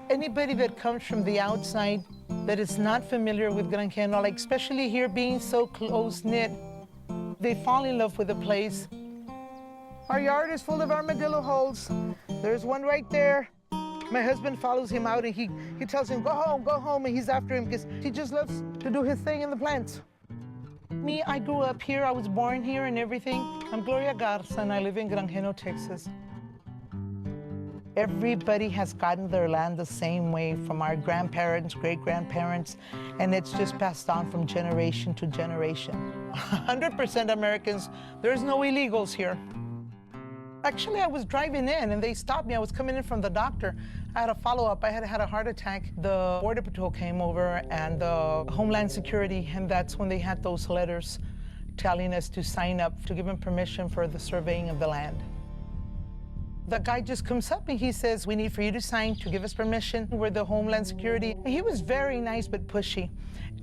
Anybody that comes from the outside that is not familiar with Gran Cano, like especially here being so close-knit, they fall in love with the place. Our yard is full of armadillo holes. There's one right there. My husband follows him out and he tells him, go home, and he's after him because he just loves to do his thing in the plants. Me, I grew up here, I was born here and everything. I'm Gloria Garza and I live in Gran Cano, Texas. Everybody has gotten their land the same way from our grandparents, great-grandparents, and it's just passed on from generation to generation. 100% Americans, there's no illegals here. Actually, I was driving in and they stopped me. I was coming in from the doctor. I had a follow-up. I had had a heart attack. The Border Patrol came over and the Homeland Security, and that's when they had those letters telling us to sign up to give them permission for the surveying of the land. The guy just comes up and he says, we need for you to sign to give us permission. We're the Homeland Security. And he was very nice but pushy.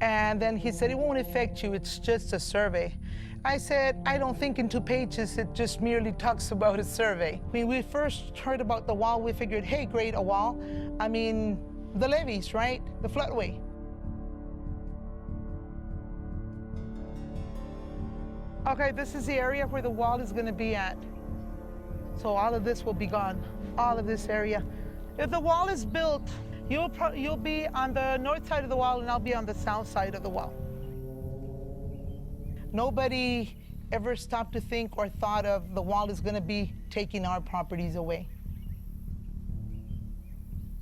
And then he said, it won't affect you, it's just a survey. I said, I don't think in 2 pages, it just merely talks about a survey. When we first heard about the wall, we figured, hey, great, a wall. I mean, the levees, right? The floodway. Okay, this is the area where the wall is gonna be at. So all of this will be gone, all of this area. If the wall is built, you'll be on the north side of the wall and I'll be on the south side of the wall. Nobody ever stopped to think or thought of the wall is gonna be taking our properties away.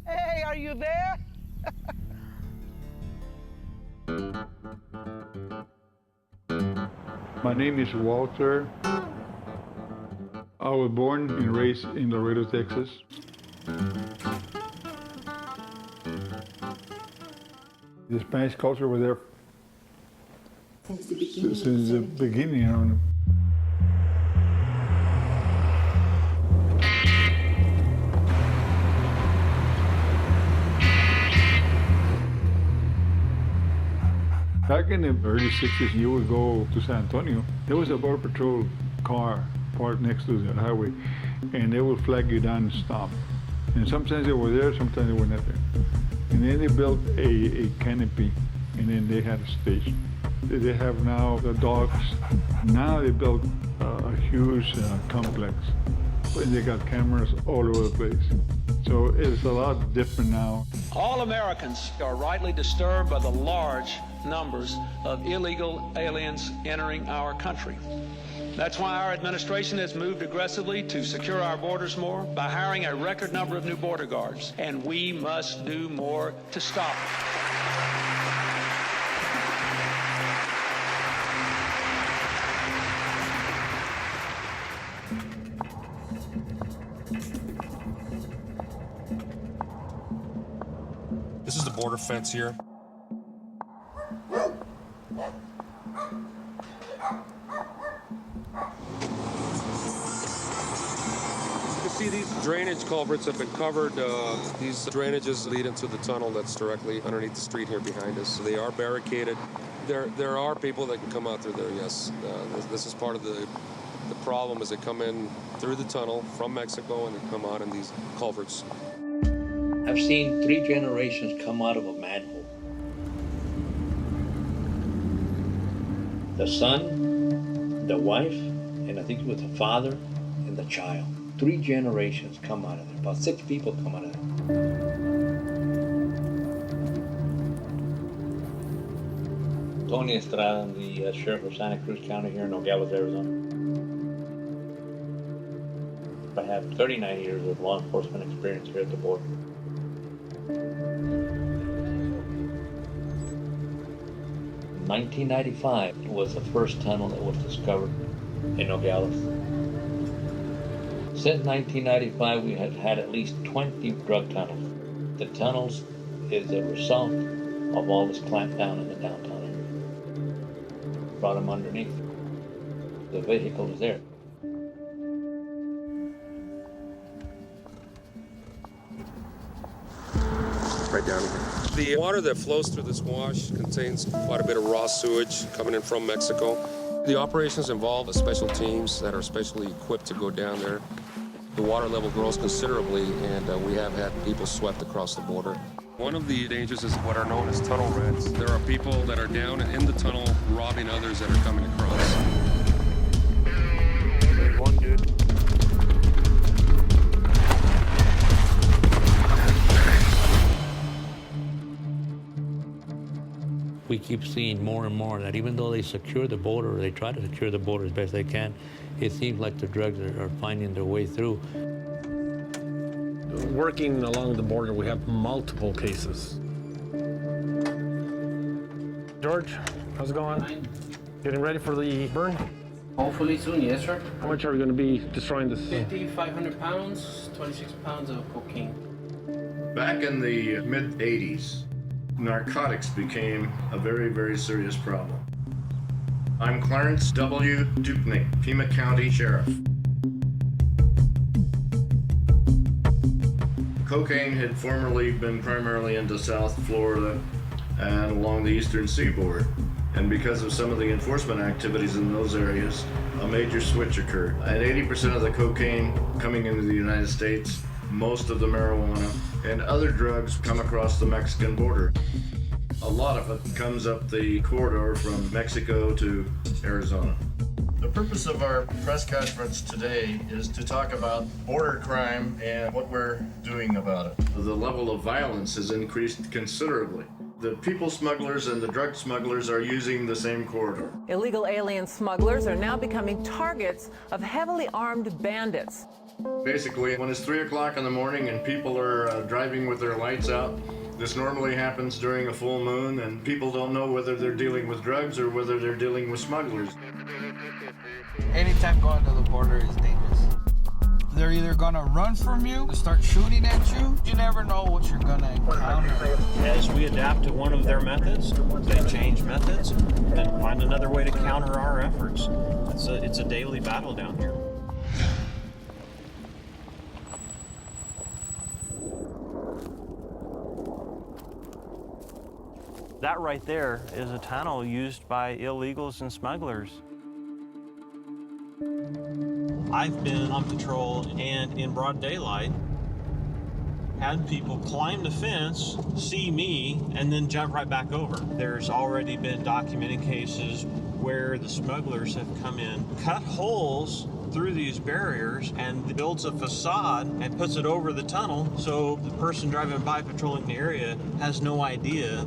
Hey, are you there? My name is Walter. I was born and raised in Laredo, Texas. The Spanish culture was there since the beginning. Since the beginning. Back in the early 60s, you would go to San Antonio. There was a Border Patrol car parked next to the highway, and they would flag you down and stop. And sometimes they were there, sometimes they were not there. And then they built a canopy, and then they had a station. They have now the dogs. Now they built a huge complex, and they got cameras all over the place. So it's a lot different now. All Americans are rightly disturbed by the large numbers of illegal aliens entering our country. That's why our administration has moved aggressively to secure our borders more by hiring a record number of new border guards, and we must do more to stop it. This is the border fence here. See, these drainage culverts have been covered. These drainages lead into the tunnel that's directly underneath the street here behind us. So they are barricaded. There are people that can come out through there, yes. This is part of the problem, is they come in through the tunnel from Mexico and they come out in these culverts. I've seen 3 generations come out of a manhole. The son, the wife, and I think it was the father and the child. 3 generations come out of there. About 6 people come out of there. Tony Estrada, I'm the sheriff of Santa Cruz County here in Nogales, Arizona. I have 39 years of law enforcement experience here at the border. In 1995 was the first tunnel that was discovered in Nogales. Since 1995, we have had at least 20 drug tunnels. The tunnels is a result of all this clampdown in the downtown area. Brought them underneath. The vehicle is there. Right down here. The water that flows through this wash contains quite a bit of raw sewage coming in from Mexico. The operations involve special teams that are specially equipped to go down there The water level grows considerably, and we have had people swept across the border. One of the dangers is what are known as tunnel rats. There are people that are down in the tunnel robbing others that are coming across. There's one dude. We keep seeing more and more that even though they secure the border, or they try to secure the border as best they can, it seems like the drugs are finding their way through. Working along the border, we have multiple cases. George, how's it going? Fine. Getting ready for the burn? Hopefully soon, yes, sir. How much are we going to be destroying this? 500 pounds, 26 pounds of cocaine. Back in the mid-'80s, narcotics became a very, very serious problem. I'm Clarence W. Dupney, Pima County Sheriff. Cocaine had formerly been primarily into South Florida and along the eastern seaboard. And because of some of the enforcement activities in those areas, a major switch occurred. And 80% of the cocaine coming into the United States, most of the marijuana, and other drugs come across the Mexican border. A lot of it comes up the corridor from Mexico to Arizona. The purpose of our press conference today is to talk about border crime and what we're doing about it. The level of violence has increased considerably. The people smugglers and the drug smugglers are using the same corridor. Illegal alien smugglers are now becoming targets of heavily armed bandits. Basically, when it's 3 o'clock in the morning and people are driving with their lights out, this normally happens during a full moon, and people don't know whether they're dealing with drugs or whether they're dealing with smugglers. Anytime going to the border is dangerous. They're either gonna run from you, start shooting at you. You never know what you're gonna encounter. As we adapt to one of their methods, they change methods and find another way to counter our efforts. It's a daily battle down here. That right there is a tunnel used by illegals and smugglers. I've been on patrol and in broad daylight had people climb the fence, see me, and then jump right back over. There's already been documented cases where the smugglers have come in, cut holes through these barriers, and builds a facade and puts it over the tunnel so the person driving by patrolling the area has no idea.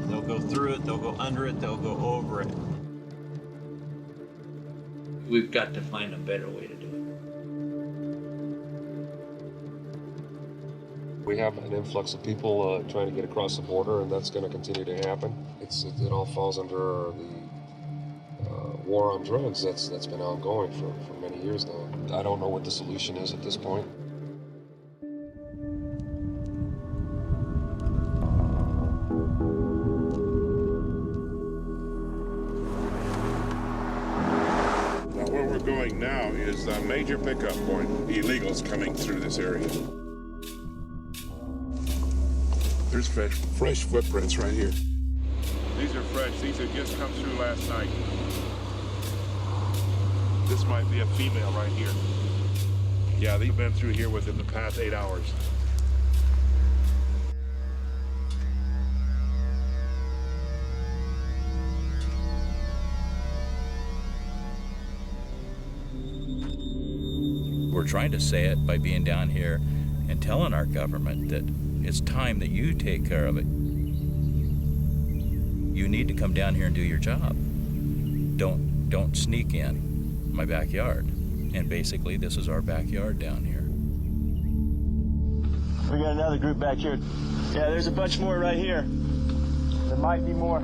They'll go through it, they'll go under it, they'll go over it. We've got to find a better way to do it. We have an influx of people trying to get across the border, and that's going to continue to happen. It all falls under the war on drugs that's been ongoing for many years now. I don't know what the solution is at this point. Where we're going now is a major pickup point. Illegals coming through this area. There's fresh footprints right here. These are fresh. These had just come through last night. This might be a female right here. Yeah, they've been through here within the past 8 hours. We're trying to say it by being down here and telling our government that it's time that you take care of it. You need to come down here and do your job. Don't sneak in my backyard. And basically, this is our backyard down here. We got another group back here. Yeah, there's a bunch more right here. There might be more.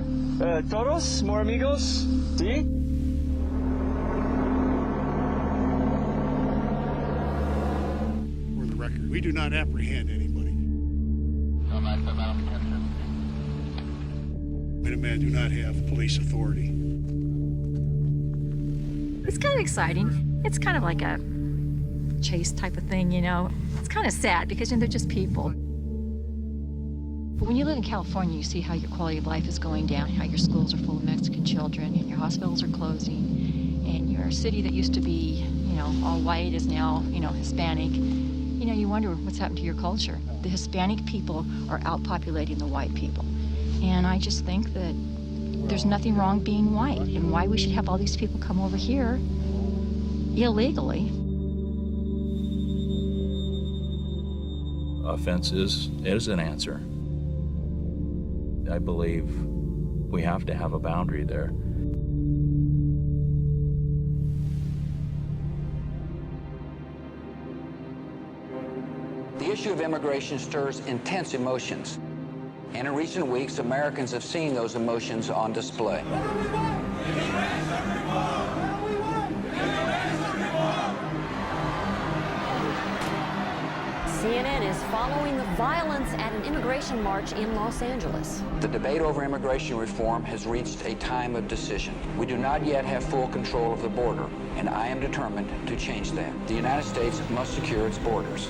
Todos? More amigos? See? For the record, we do not apprehend anybody. Minutemen do not have police authority. It's kind of exciting. It's kind of like a chase type of thing, you know. It's kind of sad because, you know, they're just people. But when you live in California, you see how your quality of life is going down, how your schools are full of Mexican children, and your hospitals are closing, and your city that used to be, you all white is now, Hispanic. You wonder what's happened to your culture. The Hispanic people are outpopulating the white people. And I just think that there's nothing wrong being white, and why we should have all these people come over here illegally. A fence is an answer. I believe we have to have a boundary there. The issue of immigration stirs intense emotions. And in recent weeks, Americans have seen those emotions on display. CNN is following the violence at an immigration march in Los Angeles. The debate over immigration reform has reached a time of decision. We do not yet have full control of the border, and I am determined to change that. The United States must secure its borders.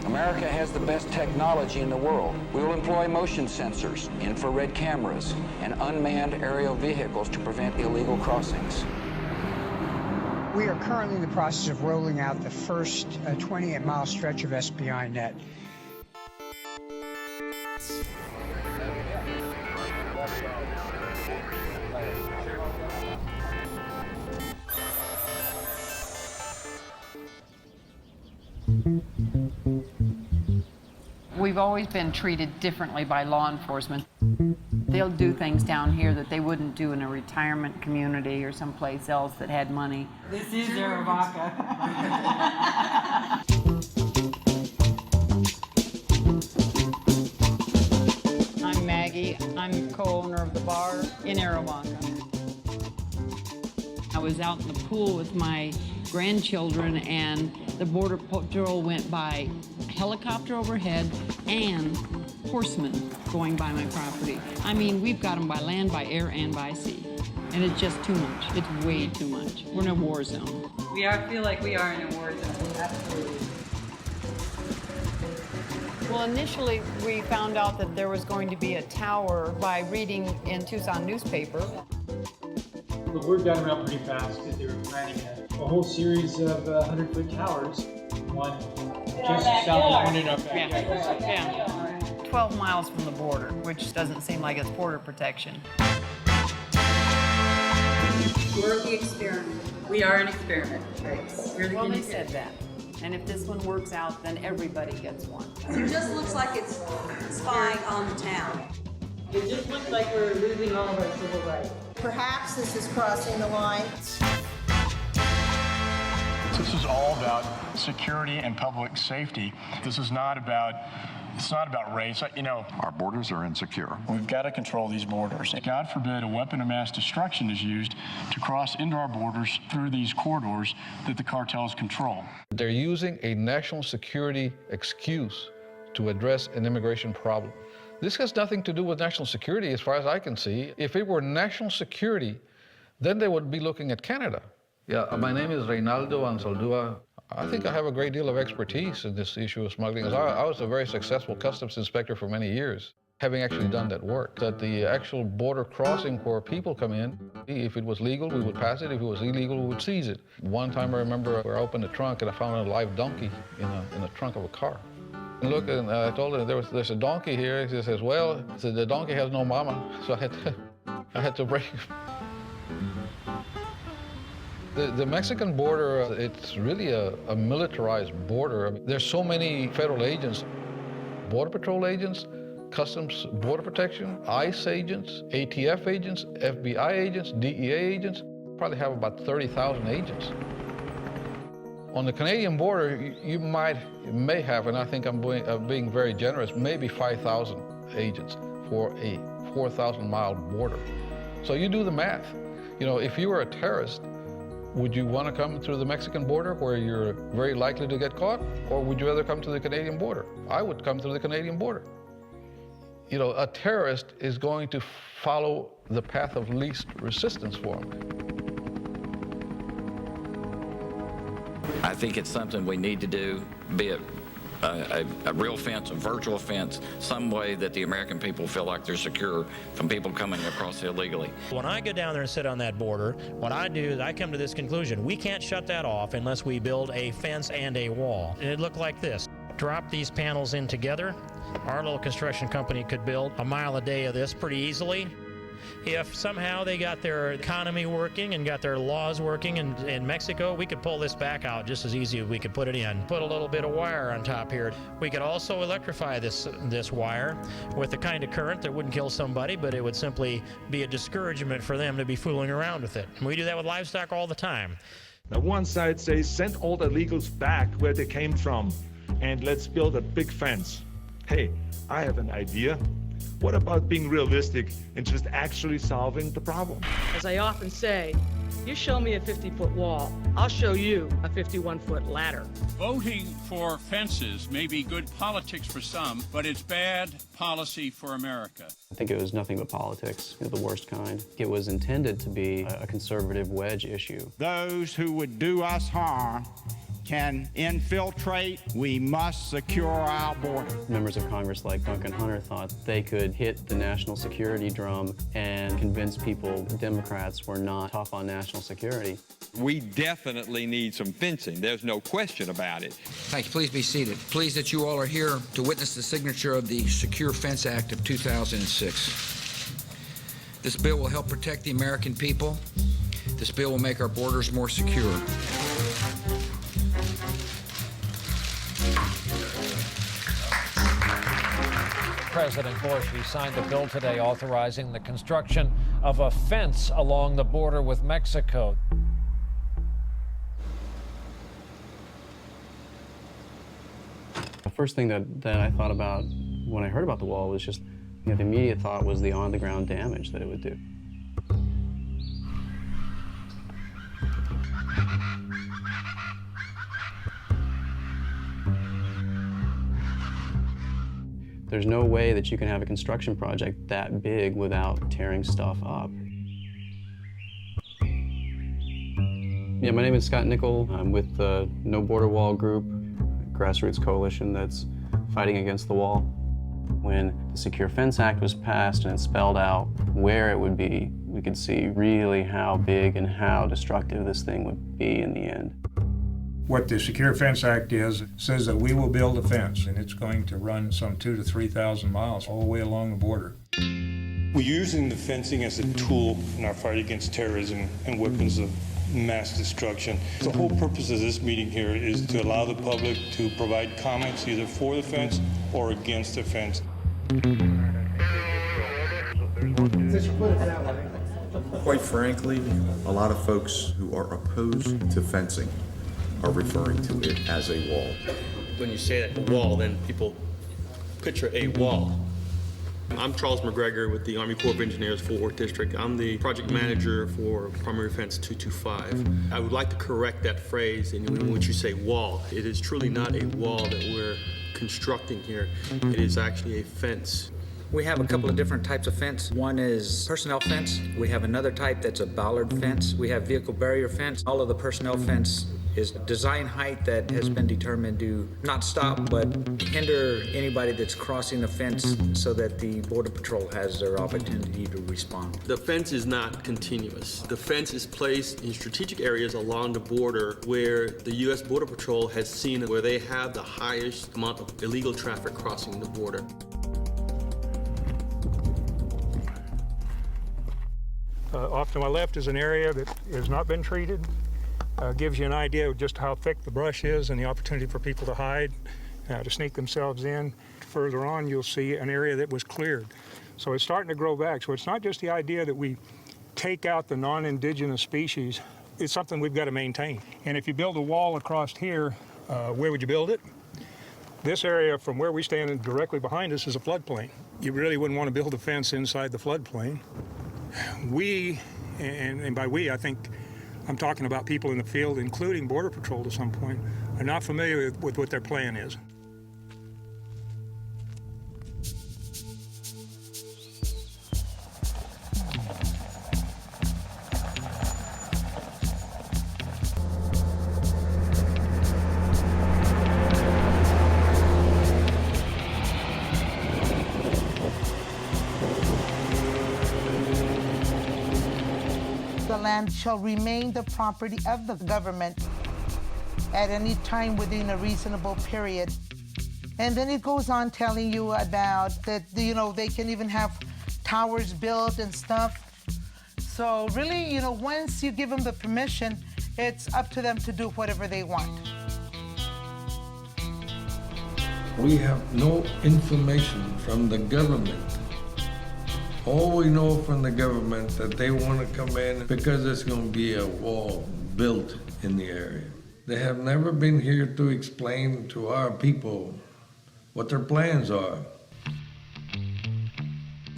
America has the best technology in the world. We will employ motion sensors, infrared cameras, and unmanned aerial vehicles to prevent illegal crossings. We are currently in the process of rolling out the first 28-mile stretch of SBI net. We've always been treated differently by law enforcement. They'll do things down here that they wouldn't do in a retirement community or someplace else that had money. This is Aravaka. I'm Maggie. I'm co-owner of the bar in Aravaka. I was out in the pool with my grandchildren, and the Border Patrol went by helicopter overhead and horsemen going by my property. I mean, we've got them by land, by air, and by sea. And it's just too much. It's way too much. We're in a war zone. Feel like we are in a war zone, absolutely. Well, initially, we found out that there was going to be a tower by reading in Tucson newspaper. The word got around pretty fast that they were planning a whole series of 100-foot towers. One just south of one in our backyard. Yeah. 12 miles from the border, which doesn't seem like it's border protection. We're the experiment. We are an experiment. Right. Well, they said that. And if this one works out, then everybody gets one. It just looks like it's spying on the town. It just looks like we're losing all of our civil rights. Perhaps this is crossing the line. This is all about security and public safety. This is not about, it's not about race. Our borders are insecure. We've got to control these borders. God forbid a weapon of mass destruction is used to cross into our borders through these corridors that the cartels control. They're using a national security excuse to address an immigration problem. This has nothing to do with national security as far as I can see. If it were national security, then they would be looking at Canada. Yeah, my name is Reynaldo Ansaldúa. I think I have a great deal of expertise in this issue of smuggling. I was a very successful customs inspector for many years, having actually done that work. That the actual border crossing where people come in, if it was legal, we would pass it. If it was illegal, we would seize it. One time I remember where I opened the trunk and I found a live donkey in the trunk of a car. And look, and I told her there's a donkey here. He says, well, the donkey has no mama, so I had to break him. The Mexican border, it's really a militarized border. I mean, there's so many federal agents, Border Patrol agents, Customs Border Protection, ICE agents, ATF agents, FBI agents, DEA agents. Probably have about 30,000 agents. On the Canadian border, you may have, and I think I'm being very generous, maybe 5,000 agents for a 4,000-mile border. So you do the math. If you were a terrorist, would you want to come through the Mexican border where you're very likely to get caught, or would you rather come to the Canadian border? I would come through the Canadian border. A terrorist is going to follow the path of least resistance for him. I think it's something we need to do, be it a real fence, a virtual fence, some way that the American people feel like they're secure from people coming across illegally. When I go down there and sit on that border, what I do is I come to this conclusion: we can't shut that off unless we build a fence and a wall. And it looked like this. Drop these panels in together. Our little construction company could build a mile a day of this pretty easily. If somehow they got their economy working and got their laws working in Mexico, we could pull this back out just as easy as we could put it in. Put a little bit of wire on top here. We could also electrify this wire with the kind of current that wouldn't kill somebody, but it would simply be a discouragement for them to be fooling around with it. And we do that with livestock all the time. Now one side says, send all the illegals back where they came from and let's build a big fence. Hey, I have an idea. What about being realistic and just actually solving the problem? As I often say, you show me a 50-foot wall, I'll show you a 51-foot ladder. Voting for fences may be good politics for some, but it's bad policy for America. I think it was nothing but politics, the worst kind. It was intended to be a conservative wedge issue. Those who would do us harm can infiltrate. We must secure our border. Members of Congress like Duncan Hunter thought they could hit the national security drum and convince people Democrats were not tough on national security. We definitely need some fencing. There's no question about it. Thank you. Please be seated. Pleased that you all are here to witness the signature of the Secure Fence Act of 2006. This bill will help protect the American people. This bill will make our borders more secure. President Bush, he signed a bill today authorizing the construction of a fence along the border with Mexico. The first thing that I thought about when I heard about the wall was just, the immediate thought was the on-the-ground damage that it would do. There's no way that you can have a construction project that big without tearing stuff up. Yeah, my name is Scott Nickel. I'm with the No Border Wall group, a grassroots coalition that's fighting against the wall. When the Secure Fence Act was passed and it spelled out where it would be, we could see really how big and how destructive this thing would be in the end. What the Secure Fence Act is, it says that we will build a fence, and it's going to run some 2,000 to 3,000 miles all the way along the border. We're using the fencing as a tool in our fight against terrorism and weapons of mass destruction. The whole purpose of this meeting here is to allow the public to provide comments either for the fence or against the fence. Quite frankly, a lot of folks who are opposed to fencing are referring to it as a wall. When you say that wall, then people picture a wall. I'm Charles McGregor with the Army Corps of Engineers, Fort Worth District. I'm the project manager for Primary Fence 225. I would like to correct that phrase in which you say wall. It is truly not a wall that we're constructing here. It is actually a fence. We have a couple of different types of fence. One is personnel fence. We have another type that's a bollard fence. We have vehicle barrier fence. All of the personnel fence is design height that has been determined to not stop but hinder anybody that's crossing the fence so that the Border Patrol has their opportunity to respond. The fence is not continuous. The fence is placed in strategic areas along the border where the U.S. Border Patrol has seen where they have the highest amount of illegal traffic crossing the border. Off to my left is an area that has not been treated. Gives you an idea of just how thick the brush is and the opportunity for people to hide, to sneak themselves in. Further on, you'll see an area that was cleared. So it's starting to grow back. So it's not just the idea that we take out the non-indigenous species. It's something we've got to maintain. And if you build a wall across here, where would you build it? This area from where we stand directly behind us is a floodplain. You really wouldn't want to build a fence inside the floodplain. We, and by we, I think I'm talking about people in the field, including Border Patrol to some point, are not familiar with what their plan is. land shall remain the property of the government at any time within a reasonable period. And then it goes on telling you about that, you know, they can even have towers built and stuff. So really, you know, once you give them the permission, it's up to them to do whatever they want. We have no information from the government. All we know from the government that they want to come in because there's going to be a wall built in the area. They have never been here to explain to our people what their plans are.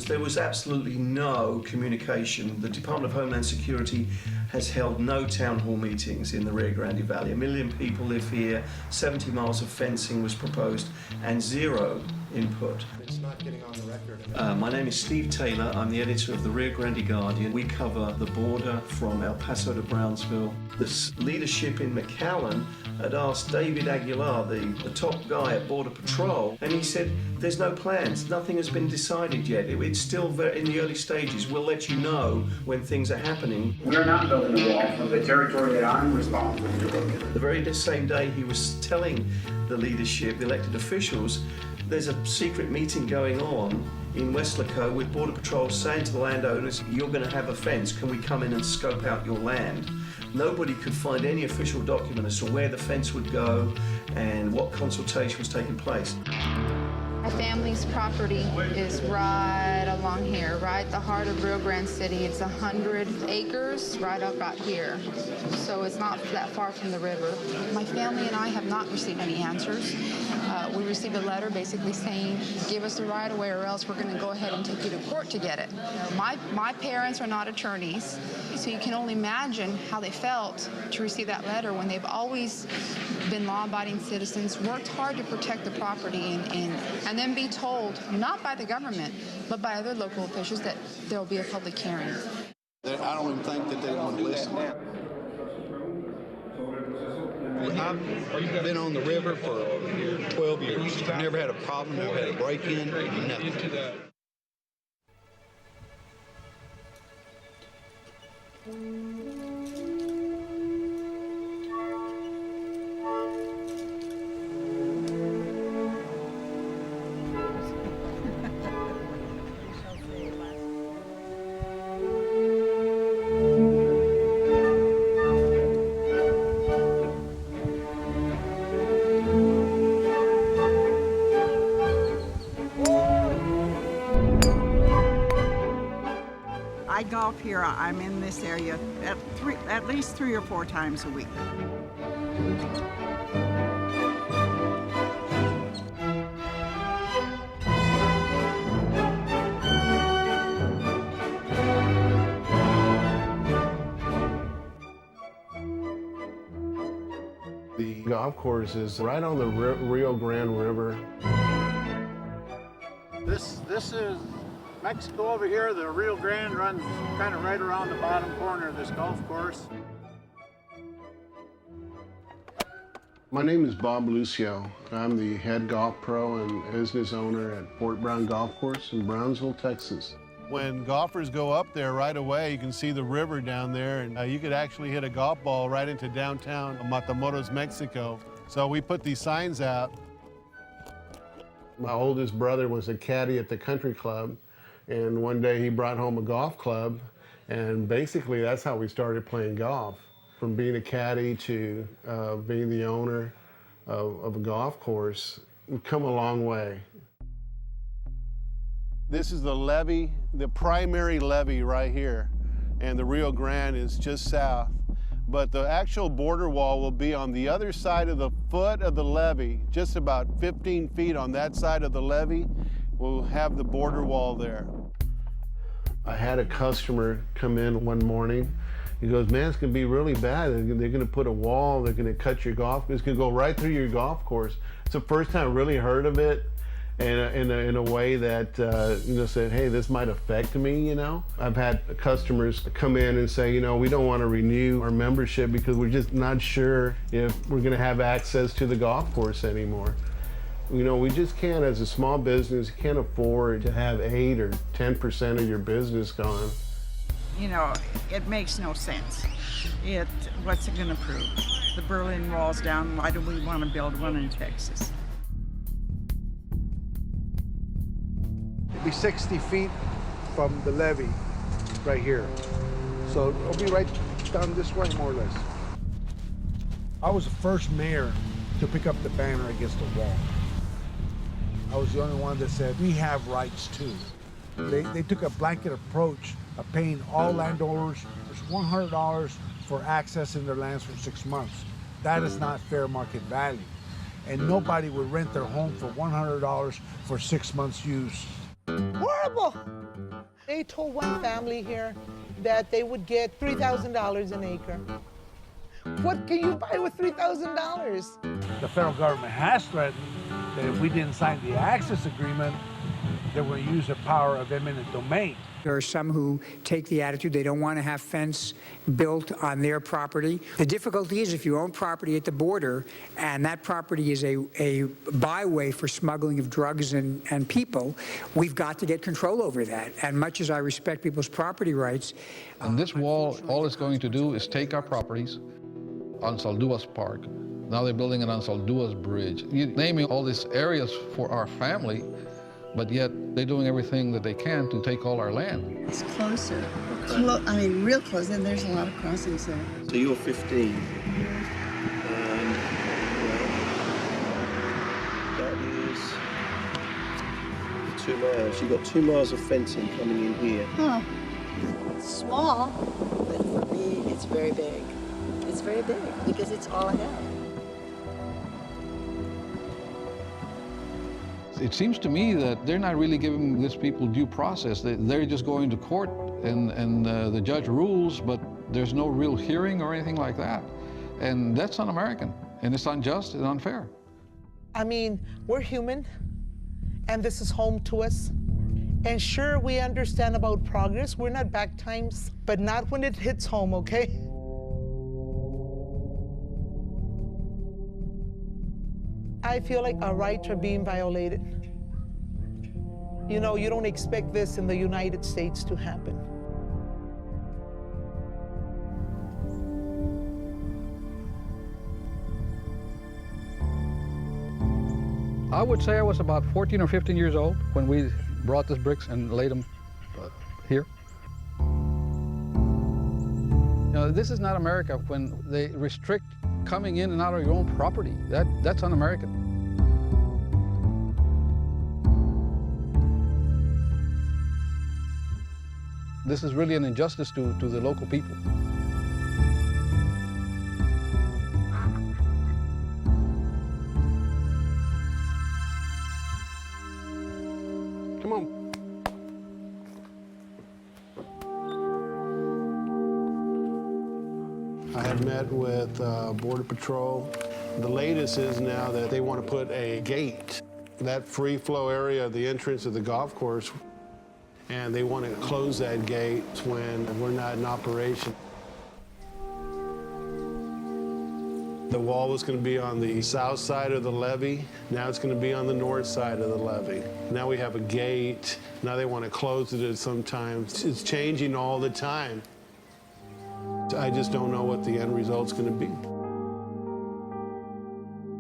There was absolutely no communication. The Department of Homeland Security has held no town hall meetings in the Rio Grande Valley. 1 million people live here, 70 miles of fencing was proposed, and zero input. It's not getting on the record. My name is Steve Taylor. I'm the editor of the Rio Grande Guardian. We cover the border from El Paso to Brownsville. The leadership in McAllen had asked David Aguilar, the top guy at Border Patrol, and he said, there's no plans, nothing has been decided yet. It's still very in the early stages. We'll let you know when things are happening. We're not building a wall from the territory that I'm responsible for. The very same day he was telling the leadership, the elected officials, there's a secret meeting going on in Weslaco with Border Patrol saying to the landowners, you're going to have a fence, can we come in and scope out your land? Nobody could find any official document as to where the fence would go and what consultation was taking place. My family's property is right along here, right the heart of Rio Grande City. It's 100 acres right up right here, so it's not that far from the river. My family and I have not received any answers. We received a letter basically saying, give us the right of way or else we're going to go ahead and take you to court to get it. My parents are not attorneys, so you can only imagine how they felt to receive that letter when they've always been law-abiding citizens, worked hard to protect the property, and then be told, not by the government, but by other local officials, that there will be a public hearing. I don't even think that they want to listen. I've been on the river for 12 years. I've never had a problem, never had a break-in, nothing. I golf here. I'm in this area at least 3 or 4 times a week. The golf course is right on the Rio Grande River. This is Mexico over here. The Rio Grande runs kind of right around the bottom corner of this golf course. My name is Bob Lucio. I'm the head golf pro and business owner at Fort Brown Golf Course in Brownsville, Texas. When golfers go up there right away, you can see the river down there, and you could actually hit a golf ball right into downtown Matamoros, Mexico. So we put these signs out. My oldest brother was a caddy at the country club, and one day he brought home a golf club, and basically that's how we started playing golf. From being a caddy to being the owner of a golf course, we've come a long way. This is the levee, the primary levee right here, and the Rio Grande is just south. But the actual border wall will be on the other side of the foot of the levee, just about 15 feet on that side of the levee. We'll have the border wall there. I had a customer come in one morning. He goes, man, it's gonna be really bad. They're gonna put a wall, they're gonna cut your golf, it's gonna go right through your golf course. It's the first time I really heard of it. And in a way that, said, hey, this might affect me, I've had customers come in and say, we don't want to renew our membership because we're just not sure if we're going to have access to the golf course anymore. We just can't, as a small business, can't afford to have 8 or 10% of your business gone. You know, it makes no sense. What's it going to prove? The Berlin Wall's down. Why do we want to build one in Texas? It'd be 60 feet from the levee right here. So it'll be right down this way, more or less. I was the first mayor to pick up the banner against the wall. I was the only one that said, we have rights too. They took a blanket approach of paying all landowners $100 for accessing their lands for 6 months. That is not fair market value. And nobody would rent their home for $100 for 6 months use. Horrible! They told one family here that they would get $3,000 an acre. What can you buy with $3,000? The federal government has threatened that if we didn't sign the access agreement, they will use the power of eminent domain. There are some who take the attitude they don't want to have fence built on their property. The difficulty is if you own property at the border and that property is a byway for smuggling of drugs and people, we've got to get control over that. And much as I respect people's property rights. And this wall, all it's going to do is take our properties on Salduas Park. Now they're building it on Salduas Bridge. You're naming all these areas for our family, but yet they're doing everything that they can to take all our land. It's closer. I mean, real close, and there's a lot of crossings there. So you're 15. That is 2 miles. You've got 2 miles of fencing coming in here. Huh. It's small, but for me, it's very big. It's very big because it's all I have. It seems to me that they're not really giving these people due process. They're just going to court and the judge rules, but there's no real hearing or anything like that. And that's un-American, and it's unjust and unfair. I mean, we're human, and this is home to us. And sure, we understand about progress. We're not back times, but not when it hits home, okay? I feel like our rights are being violated. You know, you don't expect this in the United States to happen. I would say I was about 14 or 15 years old when we brought these bricks and laid them here. You know, this is not America when they restrict coming in and out of your own property. That's un-American. This is really an injustice to the local people. Come on. I have met with Border Patrol. The latest is now that they want to put a gate, that free flow area of the entrance of the golf course, and they want to close that gate when we're not in operation. The wall was going to be on the south side of the levee. Now it's going to be on the north side of the levee. Now we have a gate. Now they want to close it at some time. It's changing all the time. I just don't know what the end result's going to be.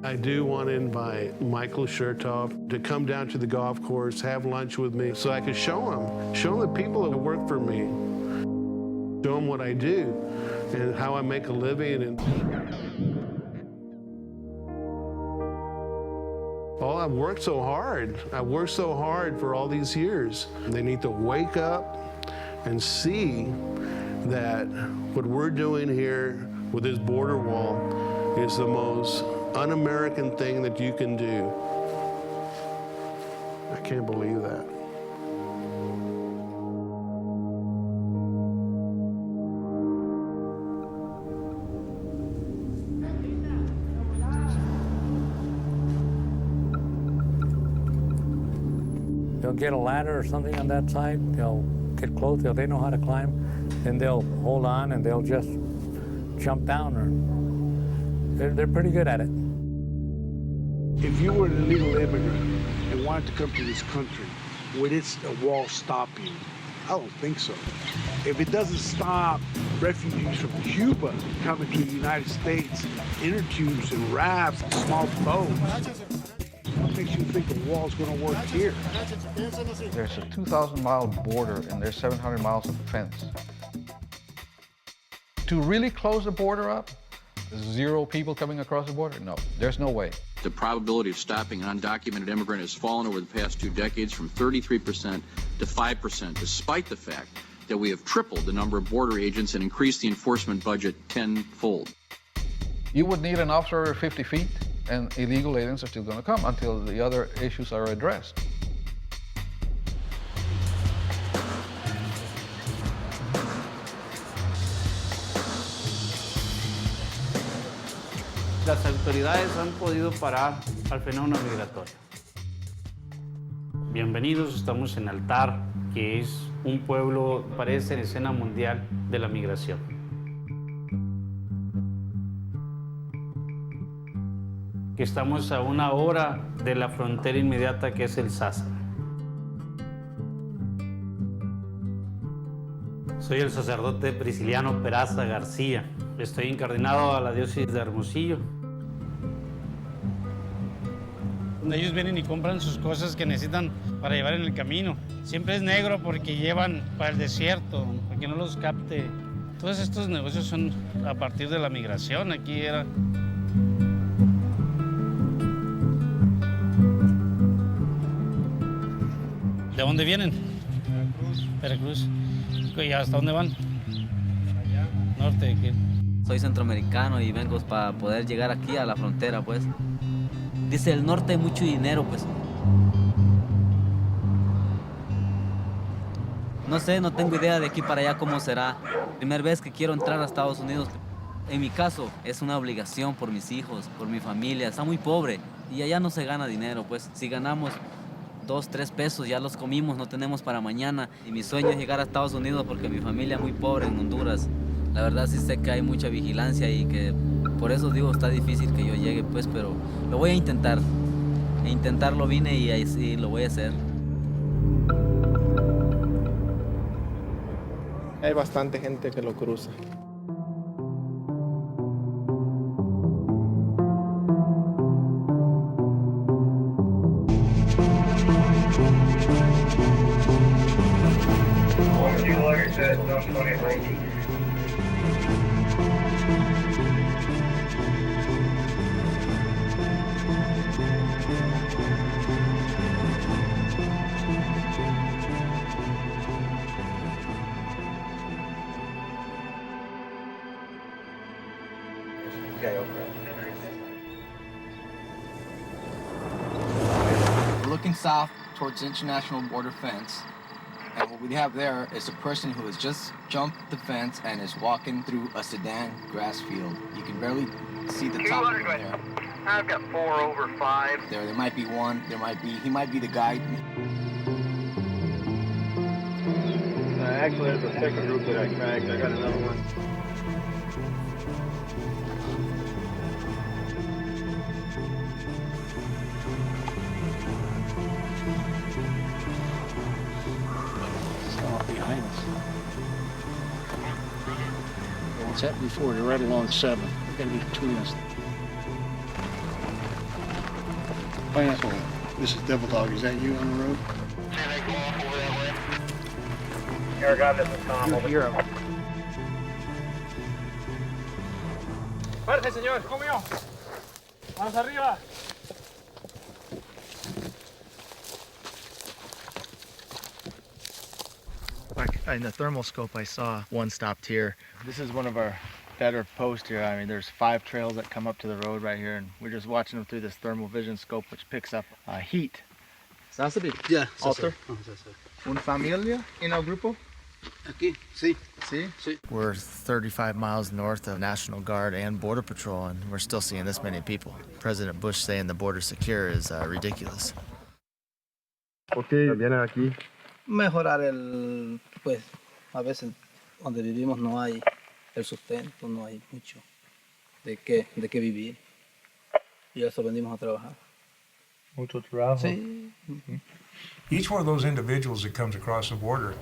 I do want to invite Michael Chertoff to come down to the golf course, have lunch with me, so I can show him the people that work for me, show him what I do and how I make a living. Oh, I've worked so hard. I've worked so hard for all these years. They need to wake up and see that what we're doing here with this border wall is the most un-American thing that you can do. I can't believe that. They'll get a ladder or something on that side. They'll get close. They know how to climb. Then they'll hold on and they'll just jump down. Or they're pretty good at it. If you were an illegal immigrant and wanted to come to this country, would a wall stop you? I don't think so. If it doesn't stop refugees from Cuba coming to the United States, inner tubes and rafts, small boats, what makes you think the wall's going to work here? There's a 2,000-mile border and there's 700 miles of fence. To really close the border up, 0 people coming across the border? No, there's no way. The probability of stopping an undocumented immigrant has fallen over the past 2 decades from 33% to 5%, despite the fact that we have tripled the number of border agents and increased the enforcement budget tenfold. You would need an officer every 50 feet, and illegal aliens are still going to come until the other issues are addressed. Las autoridades han podido parar al fenómeno migratorio. Bienvenidos, estamos en Altar, que es un pueblo, parece, en escena mundial de la migración. Que estamos a 1 hora de la frontera inmediata, que es el Sáhara. Soy el sacerdote Prisciliano Peraza García. Estoy incardinado a la diócesis de Hermosillo. Ellos vienen y compran sus cosas que necesitan para llevar en el camino. Siempre es negro porque llevan para el desierto, para que no los capte. Todos estos negocios son a partir de la migración. Aquí era... ¿De dónde vienen? Veracruz. ¿Y hasta dónde van? Allá. Norte, ¿qué? Soy centroamericano y vengo para poder llegar aquí a la frontera, pues. Dice, el norte hay mucho dinero, pues. No sé, no tengo idea de aquí para allá cómo será. Primera vez que quiero entrar a Estados Unidos. En mi caso, es una obligación por mis hijos, por mi familia. Está muy pobre y allá no se gana dinero, pues. Si ganamos 2, 3 pesos, ya los comimos, no tenemos para mañana. Y mi sueño es llegar a Estados Unidos porque mi familia es muy pobre en Honduras. La verdad sí sé que hay mucha vigilancia y que por eso digo, está difícil que yo llegue, pues, pero lo voy a intentar. E intentarlo vine y ahí sí lo voy a hacer. Hay bastante gente que lo cruza. We're looking south towards the international border fence, and what we have there is a person who has just jumped the fence and is walking through a sedan grass field. You can barely see the top of it there. I've got 4 over 5. There might be one. He might be the guy. Actually, there's a second group that I cracked. I got another one. Behind us. Well, it's happened before. They're right along 7. They're going to be between us. So, this is Devil Dog. Is that you on the road? Eric, this is Tom. You hear him. Fuerte, señor. Conmigo. Vamos arriba. In the thermal scope, I saw one stopped here. This is one of our better posts here. I mean, there's 5 trails that come up to the road right here, and we're just watching them through this thermal vision scope, which picks up heat. Yeah. Alter. ¿Una familia en el grupo? Aquí, sí. Sí? Sí. We're 35 miles north of National Guard and Border Patrol, and we're still seeing this many people. President Bush saying the border's secure is ridiculous. ¿Por qué vienen aquí? Mejorar pues, a veces donde vivimos no hay el sustento, no hay mucho de qué vivir. Y eso venimos a trabajar. Mucho trabajo. Sí. Each one of those individuals that comes across the border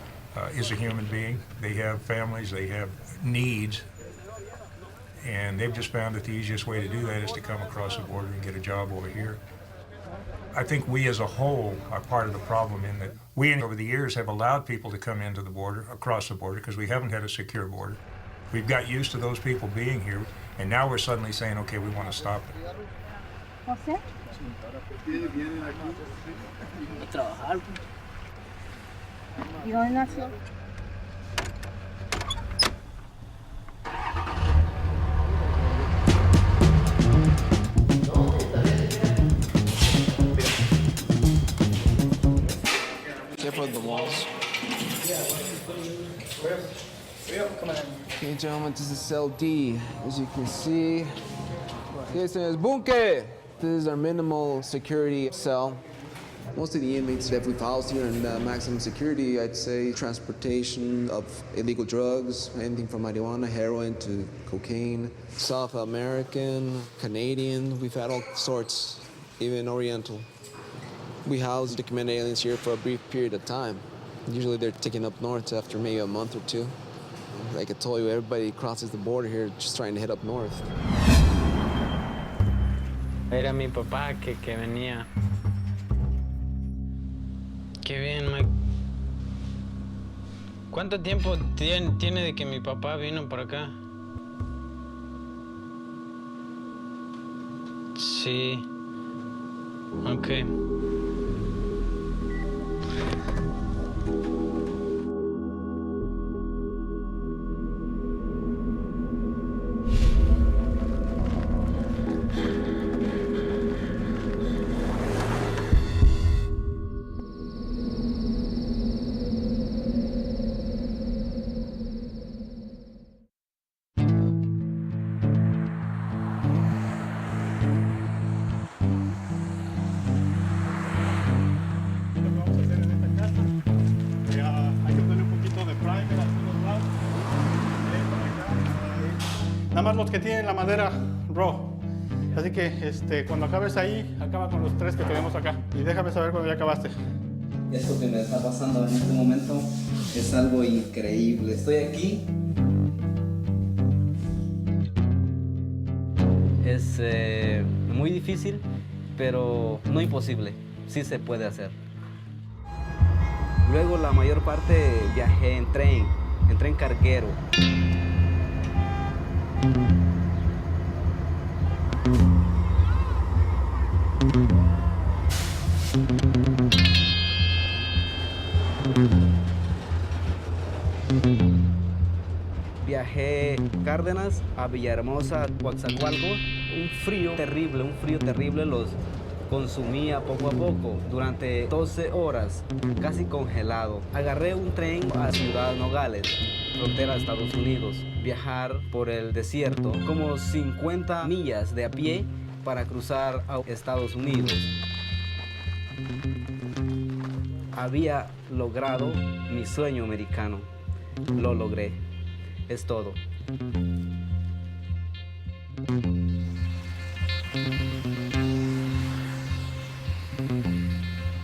is a human being. They have families, they have needs, and they've just found that the easiest way to do that is to come across the border and get a job over here. I think we as a whole are part of the problem in that we over the years have allowed people to come into the border, across the border, because we haven't had a secure border. We've got used to those people being here, and now we're suddenly saying, okay, we want to stop it. ¿José? A trabajar. ¿Y dónde nació? Careful of the walls. Okay, gentlemen, this is cell D. As you can see, this is bunker. This is our minimal security cell. Most of the inmates that we've housed here in maximum security, I'd say transportation of illegal drugs, anything from marijuana, heroin to cocaine, South American, Canadian, we've had all sorts, even Oriental. We house documented aliens here for a brief period of time. Usually they're taken up north after maybe a month or two. Like I told you, everybody crosses the border here just trying to head up north. Era mi papá que venía. Qué bien, Mike. ¿Cuánto tiempo tiene de que mi papá vino por acá? Sí. Okay. Nada más los que tienen la madera raw. Así que cuando acabes ahí, acaba con los 3 que tenemos acá. Y déjame saber cuando ya acabaste. Esto que me está pasando en este momento es algo increíble. Estoy aquí. Es muy difícil, pero no imposible. Sí se puede hacer. Luego la mayor parte viajé en tren carguero. Viajé Cárdenas a Villahermosa, Coatzacoalco. Un frío terrible, los consumía poco a poco durante 12 horas, casi congelado. Agarré un tren a Ciudad Nogales, frontera de Estados Unidos. Viajar por el desierto, como 50 millas de a pie para cruzar a Estados Unidos. Había logrado mi sueño americano. Lo logré. Es todo.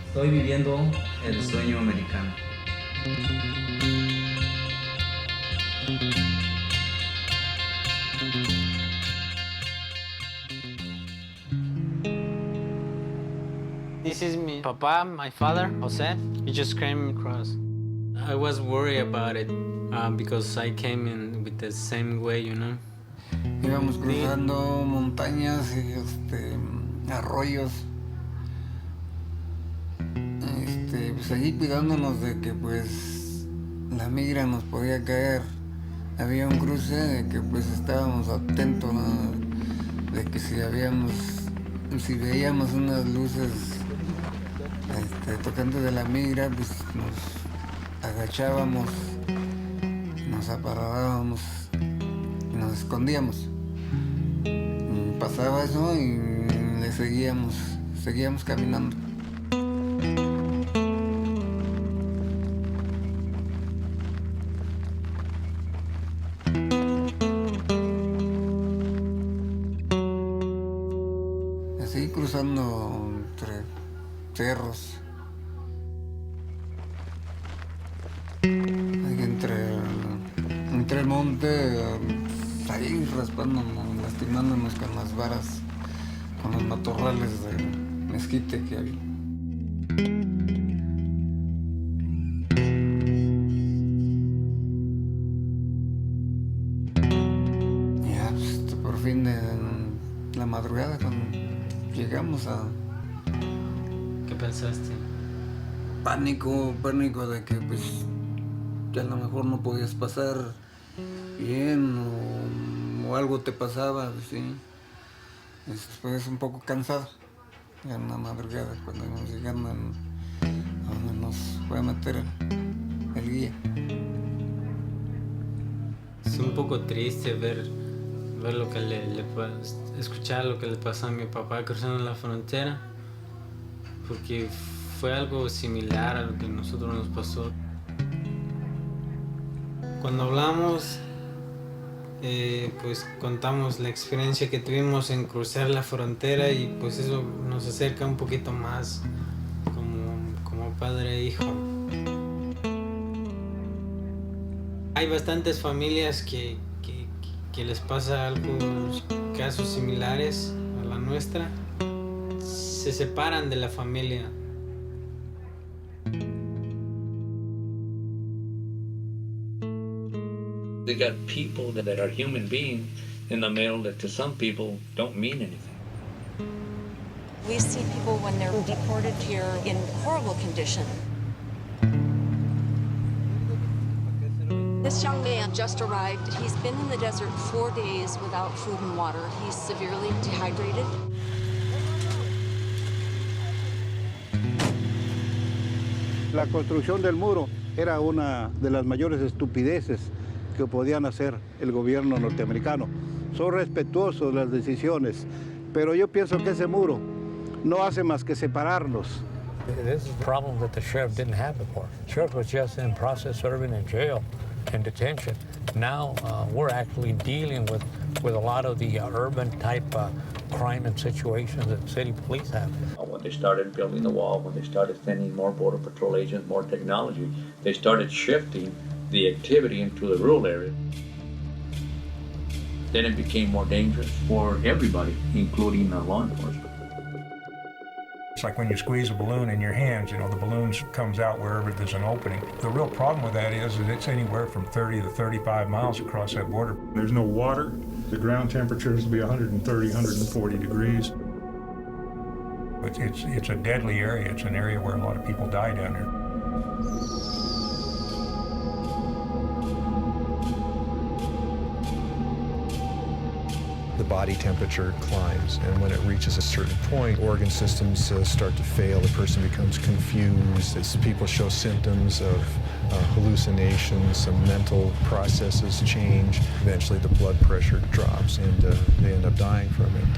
Estoy viviendo el sueño americano. This is me, Papa, my father, Jose. He just came across. I was worried about it because I came in with the same way, you know. Íbamos cruzando montañas y arroyos. Pues allí cuidándonos de que pues la migra nos podía caer. Había un cruce de que pues estábamos atentos, ¿no? De que si veíamos unas luces tocando de la migra, pues nos agachábamos, nos aparábamos y nos escondíamos. Pasaba eso y le seguíamos caminando. Así cruzando entre cerros. entre el monte, ahí raspándonos, lastimándonos con las varas, con los matorrales de mezquite que había. Ya, pues, por fin en la madrugada cuando llegamos a... ¿Qué pensaste? Pánico de que pues que a lo mejor no podías pasar bien o algo te pasaba, sí. Después un poco cansado ya en la madrugada cuando íbamos llegando a donde nos fue a meter el guía. Es un poco triste ver lo que escuchar lo que le pasó a mi papá cruzando la frontera, porque fue algo similar a lo que a nosotros nos pasó. Cuando hablamos, pues contamos la experiencia que tuvimos en cruzar la frontera y pues eso nos acerca un poquito más como padre e hijo. Hay bastantes familias que les pasa algunos casos similares a la nuestra. Se separan de la familia. They got people that are human beings in the middle that to some people don't mean anything. We see people when they're deported here in horrible condition. This young man just arrived. He's been in the desert 4 days without food and water. He's severely dehydrated. La construcción del muro era una de las mayores estupideces que podían hacer el gobierno norteamericano. Son respetuosos de las decisiones, pero yo pienso que ese muro no hace más que separarnos. This is a problem that the sheriff didn't have before. The sheriff was just in process serving in jail and detention. Now we're actually dealing with a lot of the urban type crime and situations that city police have. When they started building the wall, when they started sending more Border Patrol agents, more technology, they started shifting the activity into the rural area. Then it became more dangerous for everybody, including law enforcement. It's like when you squeeze a balloon in your hands, you know, the balloon comes out wherever there's an opening. The real problem with that is that it's anywhere from 30 to 35 miles across that border. There's no water. The ground temperatures will be 130, 140 degrees. It's a deadly area. It's an area where a lot of people die down there. The body temperature climbs, and when it reaches a certain point, organ systems start to fail, the person becomes confused, as people show symptoms of hallucinations, some mental processes change, eventually the blood pressure drops, and they end up dying from it.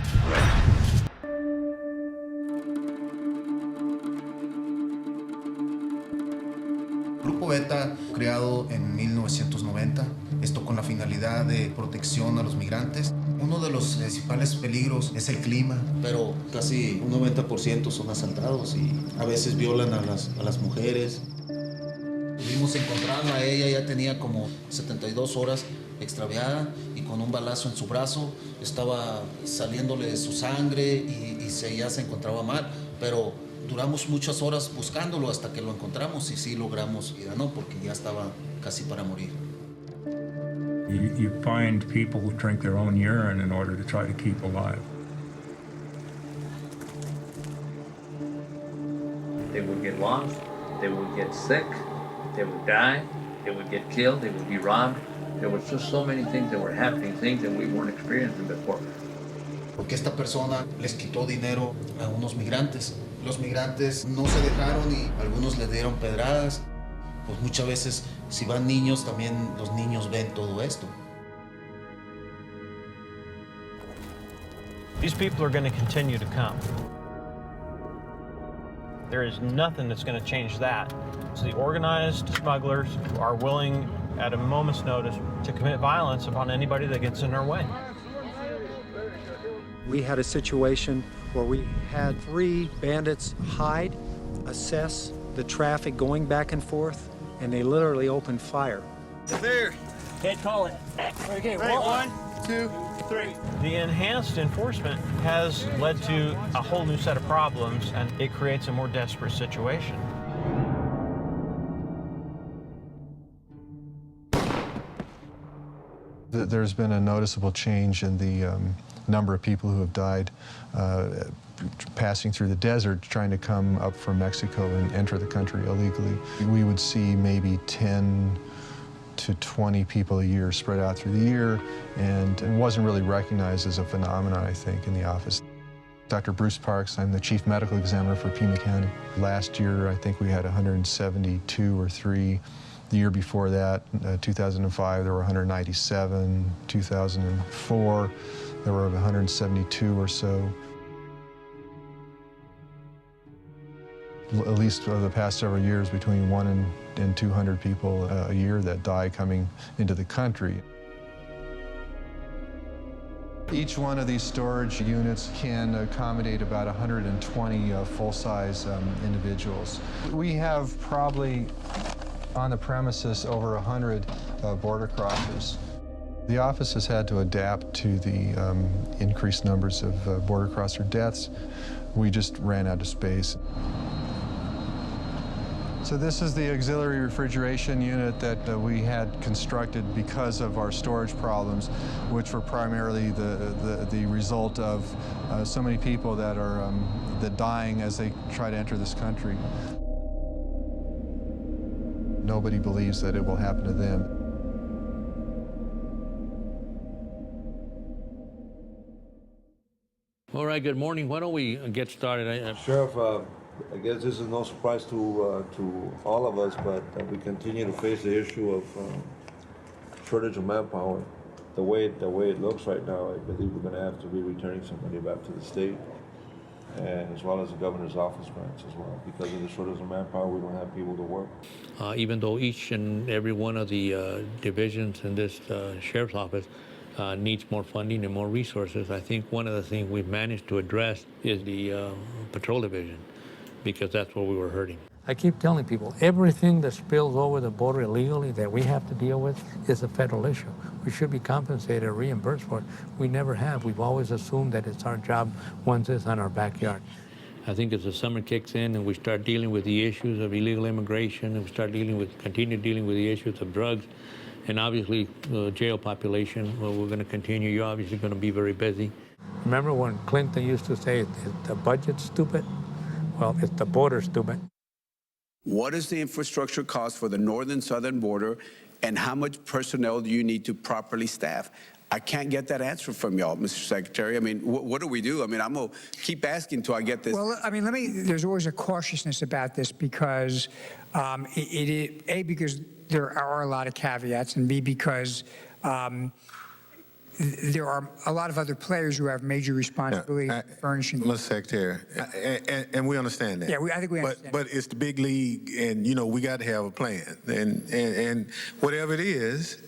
Grupo Beta, creado en 1990, esto con la finalidad de protección a los migrantes. Uno de los principales peligros es el clima, pero casi un 90% son asaltados y a veces violan a las mujeres. Pudimos encontrarla, ella ya tenía como 72 horas extraviada y con un balazo en su brazo, estaba saliéndole su sangre y ya se encontraba mal, pero duramos muchas horas buscándolo hasta que lo encontramos y sí logramos ir, ¿no? Porque ya estaba casi para morir. You find people who drink their own urine in order to try to keep alive. They would get lost, they would get sick, they would die, they would get killed, they would be robbed. There was just so many things that were happening, things that we weren't experiencing before. Porque esta persona les quitó dinero a unos migrantes. Los migrantes no se dejaron y algunos le dieron pedradas. Pues muchas veces, si van niños, también los niños ven todo esto. These people are going to continue to come. There is nothing that's going to change that. It's the organized smugglers who are willing, at a moment's notice, to commit violence upon anybody that gets in their way. We had a situation where we had 3 bandits hide, assess the traffic going back and forth, and they literally opened fire. There, Okay, call it. Okay, Right, 1, 2, 3. The enhanced enforcement has led to a whole new set of problems, and it creates a more desperate situation. There's been a noticeable change in the number of people who have died passing through the desert trying to come up from Mexico and enter the country illegally. We would see maybe 10 to 20 people a year spread out through the year, and it wasn't really recognized as a phenomenon, I think, in the office. Dr. Bruce Parks, I'm the chief medical examiner for Pima County. Last year, I think we had 172 or 3. The year before that, 2005, there were 197. 2004, there were 172 or so. At least over the past several years, between 1 and 200 people a year that die coming into the country. Each one of these storage units can accommodate about 120 full-size individuals. We have probably on the premises over 100 border crossers. The office has had to adapt to the increased numbers of border crosser deaths. We just ran out of space. So this is the auxiliary refrigeration unit that we had constructed because of our storage problems, which were primarily the result of so many people that are dying as they try to enter this country. Nobody believes that it will happen to them. All right, good morning. Why don't we get started? Sheriff, I guess this is no surprise to all of us, but we continue to face the issue of shortage of manpower. The way it looks right now, I believe we're going to have to be returning somebody back to the state, and as well as the governor's office branch as well. Because of the shortage of manpower, we don't have people to work. Even though each and every one of the divisions in this sheriff's office needs more funding and more resources, I think one of the things we've managed to address is the patrol division, because that's where we were hurting. I keep telling people, everything that spills over the border illegally that we have to deal with is a federal issue. We should be compensated or reimbursed for it. We never have. We've always assumed that it's our job once it's on our backyard. I think as the summer kicks in and we start dealing with the issues of illegal immigration, and we start continue dealing with the issues of drugs, and obviously the jail population, well, we're going to continue. You're obviously going to be very busy. Remember when Clinton used to say, is the budget stupid? Well, it's the border stupid. What is the infrastructure cost for the northern-southern border, and how much personnel do you need to properly staff? I can't get that answer from y'all, Mr. Secretary. I mean, what do we do? I mean, I'm going to keep asking until I get this. Well, I mean, there's always a cautiousness about this because, because there are a lot of caveats, and B, because there are a lot of other players who have major responsibility for furnishing. Mr. Secretary, and we understand that. Yeah, I think we understand. But it's the big league, and we got to have a plan, and whatever it is,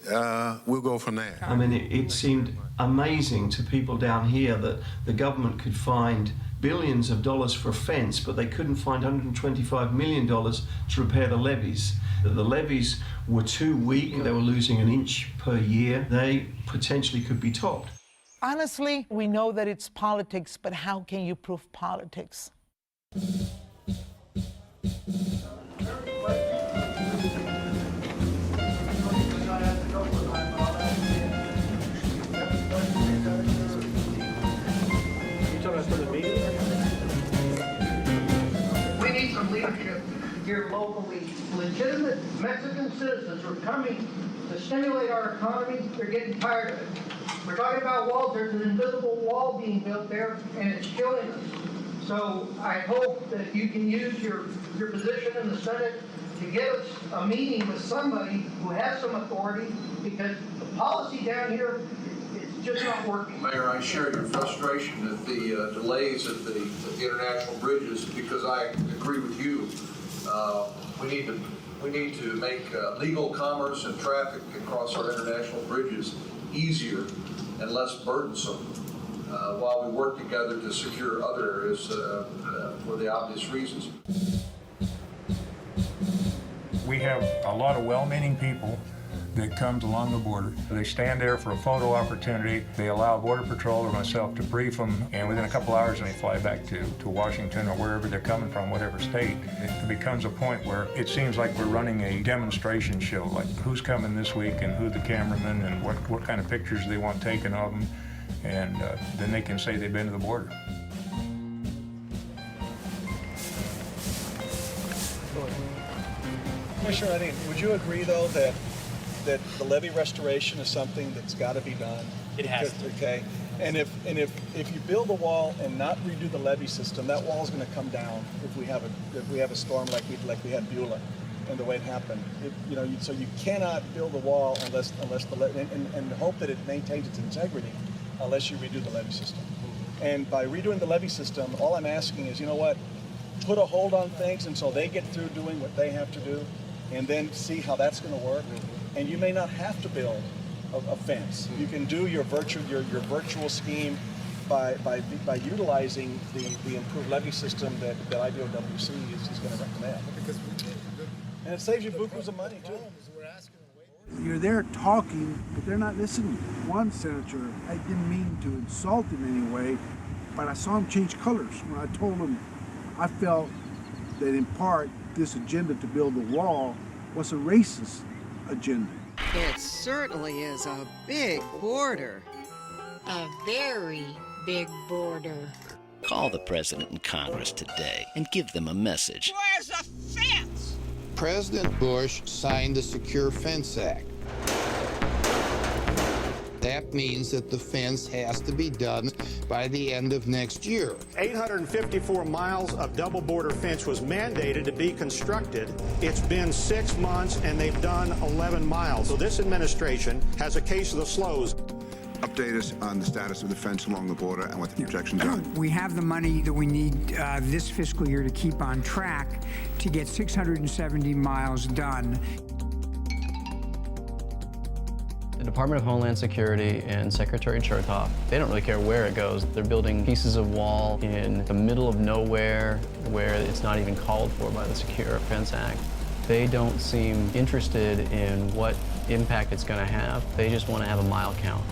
we'll go from there. I mean, it seemed amazing to people down here that the government could find billions of dollars for a fence, but they couldn't find $125 million to repair the levees. The levees were too weak. They were losing an inch per year. They potentially could be topped. Honestly, we know that it's politics, but how can you prove politics? We need some leadership here locally. Legitimate Mexican citizens are coming to stimulate our economy. They're getting tired of it. We're talking about walls. There's an invisible wall being built there, and it's killing us. So I hope that you can use your position in the Senate to get us a meeting with somebody who has some authority, because the policy down here is just not working. Mayor, I share your frustration at the delays at the international bridges, because I agree with you. We need to make legal commerce and traffic across our international bridges easier and less burdensome while we work together to secure other areas for the obvious reasons. We have a lot of well-meaning people that comes along the border. They stand there for a photo opportunity. They allow Border Patrol or myself to brief them, and within a couple hours they fly back to Washington or wherever they're coming from, whatever state. It becomes a point where it seems like we're running a demonstration show, like who's coming this week and who the cameraman and what kind of pictures they want taken of them, and then they can say they've been to the border. Commissioner Edding, would you agree, though, that the levee restoration is something that's got to be done? It has to. Okay, and if you build a wall and not redo the levee system, that wall is going to come down if we have a storm like we had Beulah, and the way it happened. So you cannot build a wall unless and hope that it maintains its integrity unless you redo the levee system. And by redoing the levee system, all I'm asking is, you know what, put a hold on things until they get through doing what they have to do, and then see how that's going to work. And you may not have to build a fence. You can do your virtual scheme by utilizing the improved levee system that IDOWC is going to recommend. And it saves you bukus of money too. You're there talking, but they're not listening. One senator, I didn't mean to insult him in any way, but I saw him change colors when I told him I felt that in part this agenda to build a wall was a racist agenda. It certainly is a big border. A very big border. Call the president and Congress today and give them a message. Where's the fence? President Bush signed the Secure Fence Act. That means that the fence has to be done by the end of next year. 854 miles of double border fence was mandated to be constructed. It's been 6 months and they've done 11 miles. So this administration has a case of the slows. Update us on the status of the fence along the border and what the projections are. We have the money that we need this fiscal year to keep on track to get 670 miles done. The Department of Homeland Security and Secretary Chertoff, they don't really care where it goes. They're building pieces of wall in the middle of nowhere where it's not even called for by the Secure Fence Act. They don't seem interested in what impact it's going to have. They just want to have a mile count.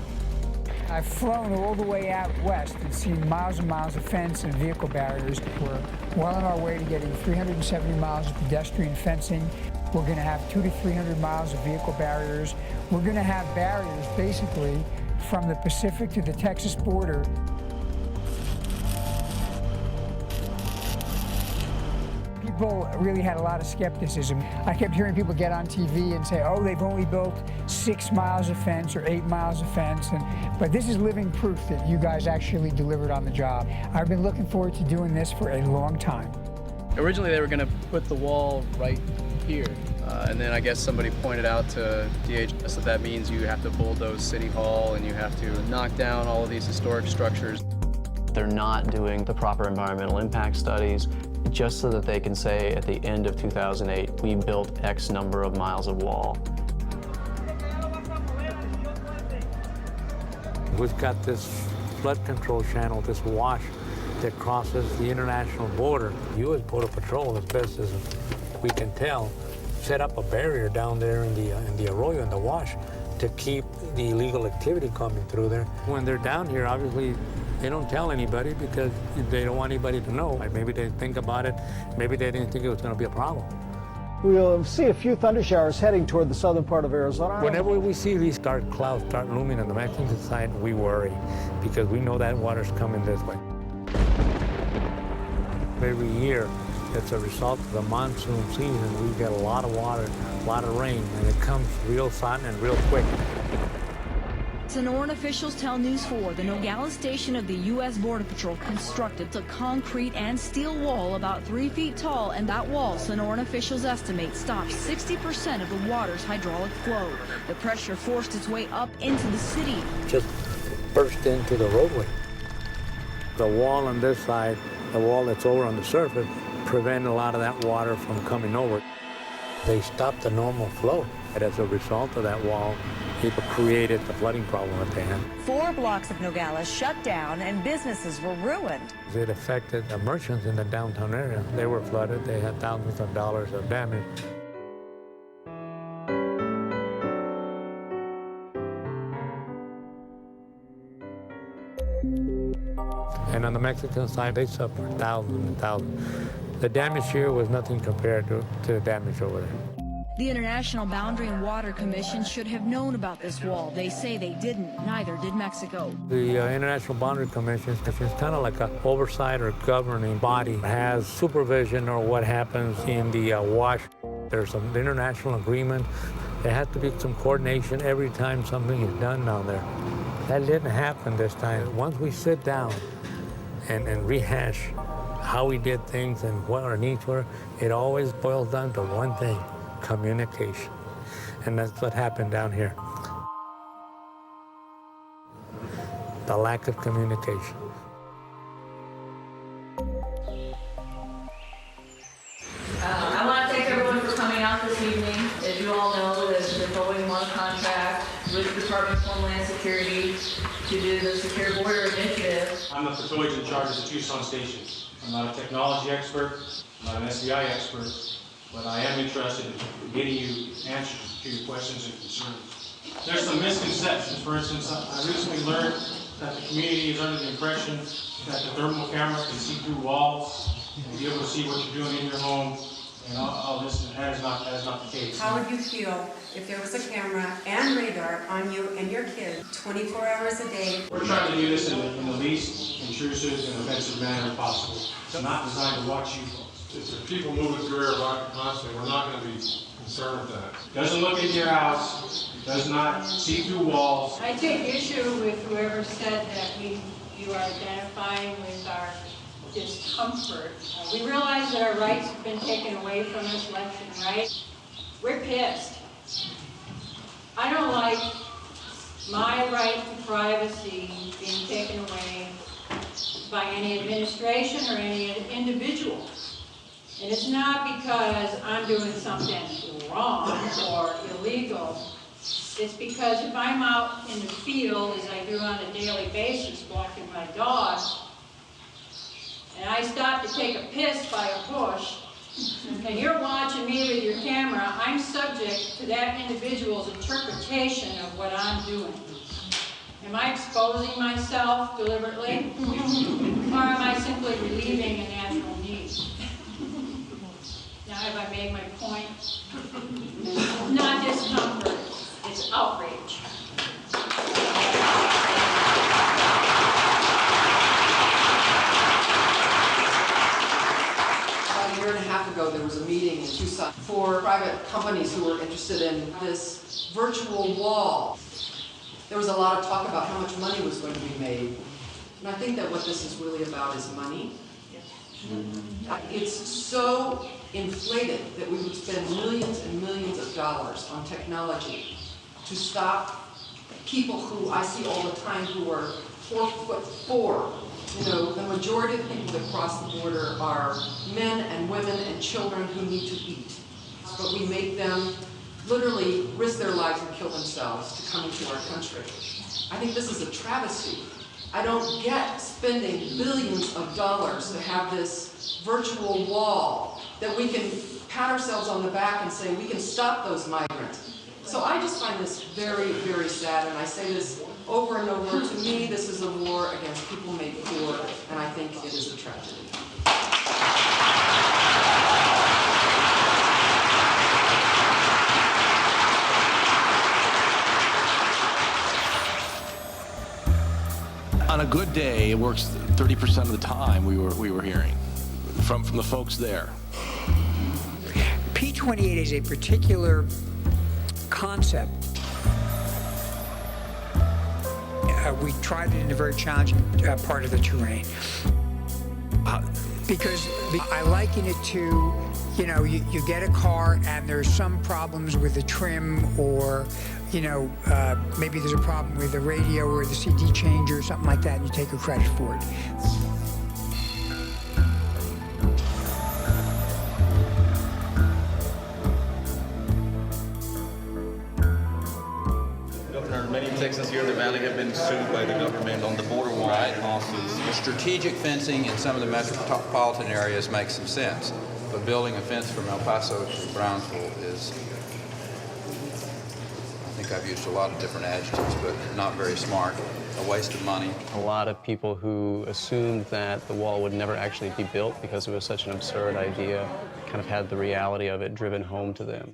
I've flown all the way out west and seen miles and miles of fence and vehicle barriers. We're well on our way to getting 370 miles of pedestrian fencing. We're going to have 200 to 300 miles of vehicle barriers. We're going to have barriers basically from the Pacific to the Texas border. People really had a lot of skepticism. I kept hearing people get on TV and say, oh, they've only built 6 miles of fence or 8 miles of fence. But this is living proof that you guys actually delivered on the job. I've been looking forward to doing this for a long time. Originally, they were going to put the wall right here. And then I guess somebody pointed out to DHS that means you have to bulldoze City Hall and you have to knock down all of these historic structures. They're not doing the proper environmental impact studies just so that they can say at the end of 2008, we built X number of miles of wall. We've got this flood control channel, this wash that crosses the international border. U.S. Border Patrol, as best as we can tell, set up a barrier down there in the arroyo, in the wash, to keep the illegal activity coming through there. When they're down here, obviously, they don't tell anybody because they don't want anybody to know. Maybe they didn't think about it. Maybe they didn't think it was going to be a problem. We'll see a few thunder showers heading toward the southern part of Arizona. Whenever we see these dark clouds start looming on the Mexican side, we worry because we know that water's coming this way. Every year, it's a result of the monsoon season. We get a lot of water, a lot of rain, and it comes real sudden and real quick. Sonoran officials tell News 4 the Nogales station of the U.S. Border Patrol constructed a concrete and steel wall about 3 feet tall, and that wall, Sonoran officials estimate, stopped 60% of the water's hydraulic flow. The pressure forced its way up into the city. Just burst into the roadway. The wall on this side, the wall that's over on the surface, prevent a lot of that water from coming over. They stopped the normal flow, and as a result of that wall, it created the flooding problem that they had. 4 blocks of Nogales shut down and businesses were ruined. It affected the merchants in the downtown area. They were flooded. They had thousands of dollars of damage. Mexican side, they suffered thousands and thousands. The damage here was nothing compared to the damage over there. The International Boundary and Water Commission should have known about this wall. They say they didn't. Neither did Mexico. The International Boundary Commission is kind of like an oversight or governing body. It has supervision or what happens in the wash. There's an international agreement. There has to be some coordination every time something is done down there. That didn't happen this time. Once we sit down and rehash how we did things and what our needs were, it always boils down to one thing: communication. And that's what happened down here. The lack of communication. I want to thank everyone for coming out this evening. As you all know, there's always one contract with the Department of Homeland Security to do the Secure Border Initiative. I'm the patrolman in charge of the Tucson station. I'm not a technology expert, I'm not an SBI expert, but I am interested in getting you answers to your questions and concerns. There's some misconceptions. For instance, I recently learned that the community is under the impression that the thermal camera can see through walls and be able to see what you're doing in your home, and all this, and that is not the case. How would you feel if there was a camera and radar on you and your kid 24 hours a day? We're trying to do this in the least intrusive and offensive manner possible. It's not designed to watch you folks. If the people moving through here constantly, we're not going to be concerned with that. Doesn't look into your house, does not see through walls. I take issue with whoever said that you are identifying with our discomfort. We realize that our rights have been taken away from us left and right. We're pissed. I don't like my right to privacy being taken away by any administration or any individual. And it's not because I'm doing something wrong or illegal. It's because if I'm out in the field, as I do on a daily basis, walking my dog, and I stop to take a piss by a bush, and you're watching me with your camera, I'm subject to that individual's interpretation of what I'm doing. Am I exposing myself deliberately? Or am I simply relieving a natural need? Now, have I made my point? It's not discomfort, it's outrage. About a year and a half ago, there was a meeting in Tucson for private companies who were interested in this virtual wall. There was a lot of talk about how much money was going to be made. And I think that what this is really about is money. It's so inflated that we would spend millions and millions of dollars on technology to stop people who I see all the time who are 4'4". You know, the majority of people that cross the border are men and women and children who need to eat. But we make them literally risk their lives and kill themselves to come into our country. I think this is a travesty. I don't get spending billions of dollars to have this virtual wall that we can pat ourselves on the back and say we can stop those migrants. So I just find this very, very sad, and I say this over and over. To me, this is a war against people made poor, and I think it is a tragedy. On a good day, it works 30% of the time. We were hearing from the folks there. P28 is a particular concept. We tried it in a very challenging part of the terrain. Because I liken it to, you know, you get a car and there's some problems with the trim, or, you know, maybe there's a problem with the radio or the CD changer or something like that, and you take a credit for it. Governor, many in Texas here in the Valley have been sued by the government on the border wall lawsuits. Strategic fencing in some of the metropolitan areas makes some sense, but building a fence from El Paso to Brownsville is, I think, I've used a lot of different adjectives, but not very smart, a waste of money. A lot of people who assumed that the wall would never actually be built because it was such an absurd idea kind of had the reality of it driven home to them.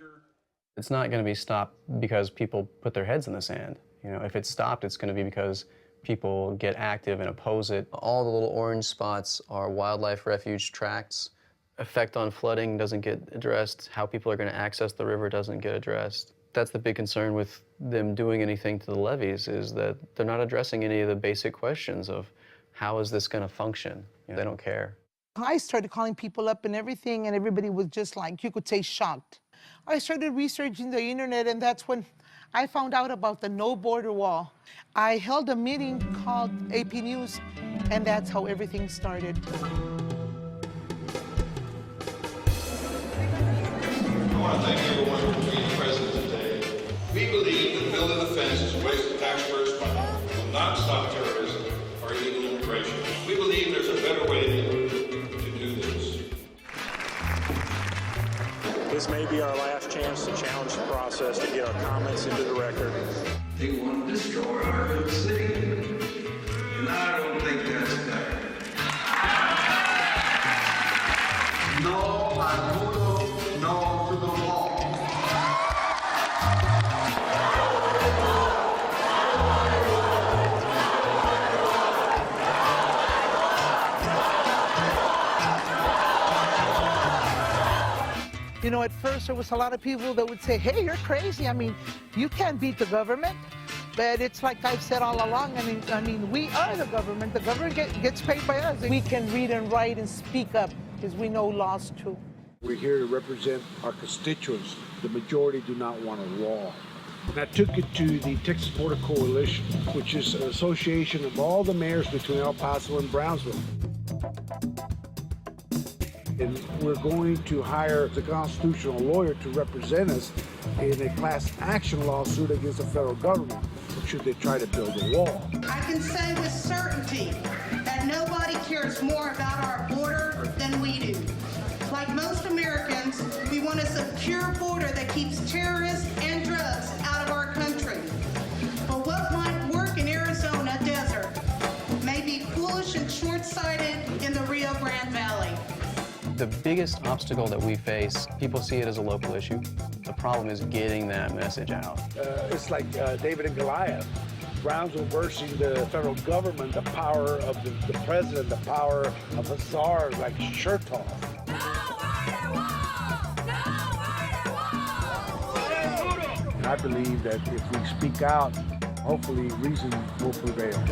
It's not going to be stopped because people put their heads in the sand. You know, if it's stopped, it's going to be because people get active and oppose it. All the little orange spots are wildlife refuge tracts. Effect on flooding doesn't get addressed. How people are going to access the river doesn't get addressed. That's the big concern with them doing anything to the levees, is that they're not addressing any of the basic questions of how is this going to function. You know, they don't care. I started calling people up and everything, and everybody was just like, you could say shocked. I started researching the internet, and that's when I found out about the no border wall. I held a meeting called AP News, and that's how everything started. I want to thank everyone for being present today. We believe that building a fence is a waste of taxpayers' money, will not stop terrorism or illegal immigration. We believe there's a better way to do this. This may be our last chance to challenge the process to get our comments into the record. They want to destroy our good city, and I don't think that's fair. No, I vote no to the wall. You know, at first there was a lot of people that would say, hey, you're crazy. I mean, you can't beat the government. But it's like I've said all along, I mean, we are the government. The government gets paid by us. We can read and write and speak up because we know laws too. We're here to represent our constituents. The majority do not want a wall. And I took it to the Texas Border Coalition, which is an association of all the mayors between El Paso and Brownsville. And we're going to hire the constitutional lawyer to represent us in a class action lawsuit against the federal government, should they try to build a wall. I can say with certainty that nobody cares more about our border than we do. Like most Americans, we want a secure border that keeps terrorists and drugs out of our country. But what might work in Arizona desert may be foolish and short-sighted in the Rio Grande Valley. The biggest obstacle that we face, people see it as a local issue. The problem is getting that message out. It's like David and Goliath. Brownsville versus the federal government, the power of the president, the power of a czar like Chertoff. And I believe that if we speak out, hopefully reason will prevail.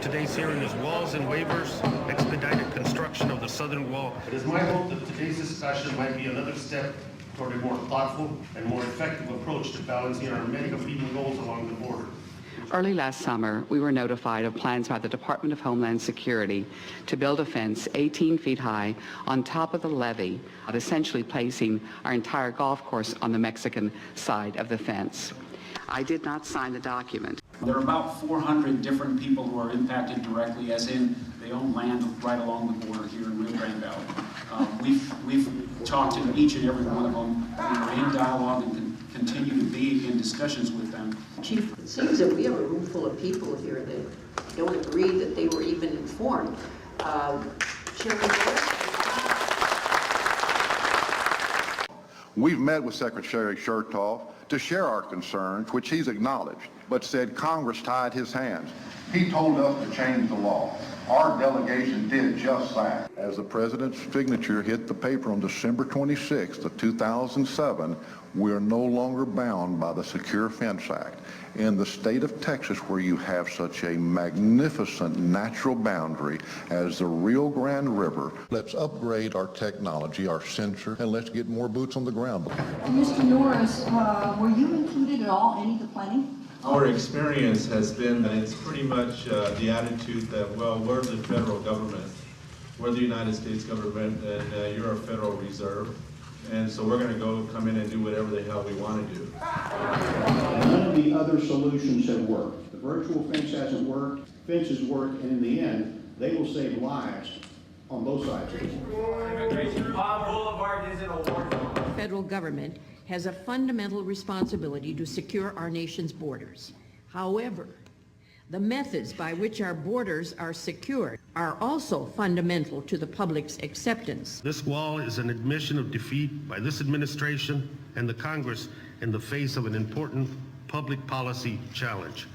Today's hearing is Walls and Waivers, Expedited Construction of the Southern Wall. It is my hope that today's discussion might be another step toward a more thoughtful and more effective approach to balancing our many competing goals along the border. Early last summer, we were notified of plans by the Department of Homeland Security to build a fence 18 feet high on top of the levee, essentially placing our entire golf course on the Mexican side of the fence. I did not sign the document. There are about 400 different people who are impacted directly, as in they own land right along the border here in Rio Grande Valley. We've talked to each and every one of them. We are in dialogue and continue to be in discussions with them. Chief, it seems that we have a room full of people here that don't agree that they were even informed. We've met with Secretary Chertoff to share our concerns, which he's acknowledged, but said Congress tied his hands. He told us to change the law. Our delegation did just that. As the president's signature hit the paper on December 26th of 2007, we are no longer bound by the Secure Fence Act. In the state of Texas, where you have such a magnificent natural boundary as the Rio Grande River, let's upgrade our technology, our sensor, and let's get more boots on the ground. Mr. Norris, were you included at all in any of the planning? Our experience has been that it's pretty much the attitude that, well, we're the federal government, we're the United States government, and you're a Federal Reserve, and so we're going to come in and do whatever the hell we want to do. None of the other solutions have worked. The virtual fence hasn't worked, fences work, and in the end, they will save lives on both sides. Palm Boulevard is an award zone. The federal government has a fundamental responsibility to secure our nation's borders. However, the methods by which our borders are secured are also fundamental to the public's acceptance. This wall is an admission of defeat by this administration and the Congress in the face of an important public policy challenge.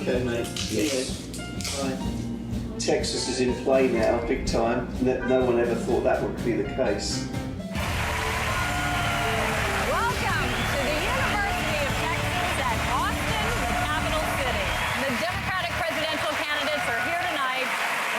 Okay, mate. Yes. Right. Texas is in play now, big time. No one ever thought that would be the case. Welcome to the University of Texas at Austin, the capital city. The Democratic presidential candidates are here tonight.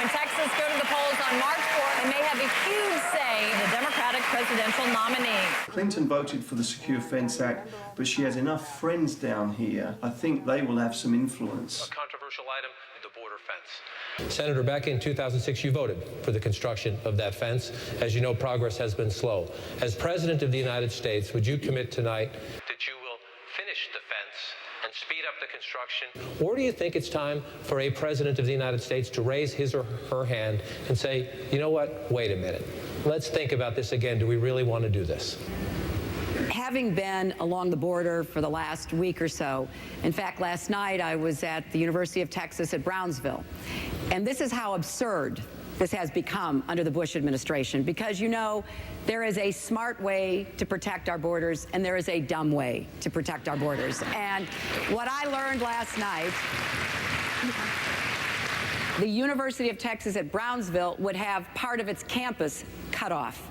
When Texas go to the polls on March 4th, they may have a huge say in the Democratic presidential nominee. Clinton voted for the Secure Fence Act, but she has enough friends down here. I think they will have some influence. A controversial item, the border fence. Senator, back in 2006, you voted for the construction of that fence. As you know, progress has been slow. As President of the United States, would you commit tonight that you will finish the fence and speed up the construction? Or do you think it's time for a President of the United States to raise his or her hand and say, you know what, wait a minute, let's think about this again. Do we really want to do this? Having been along the border for the last week or so, in fact, last night I was at the University of Texas at Brownsville, and this is how absurd this has become under the Bush administration, because, you know, there is a smart way to protect our borders and there is a dumb way to protect our borders. And what I learned last night, the University of Texas at Brownsville would have part of its campus cut off.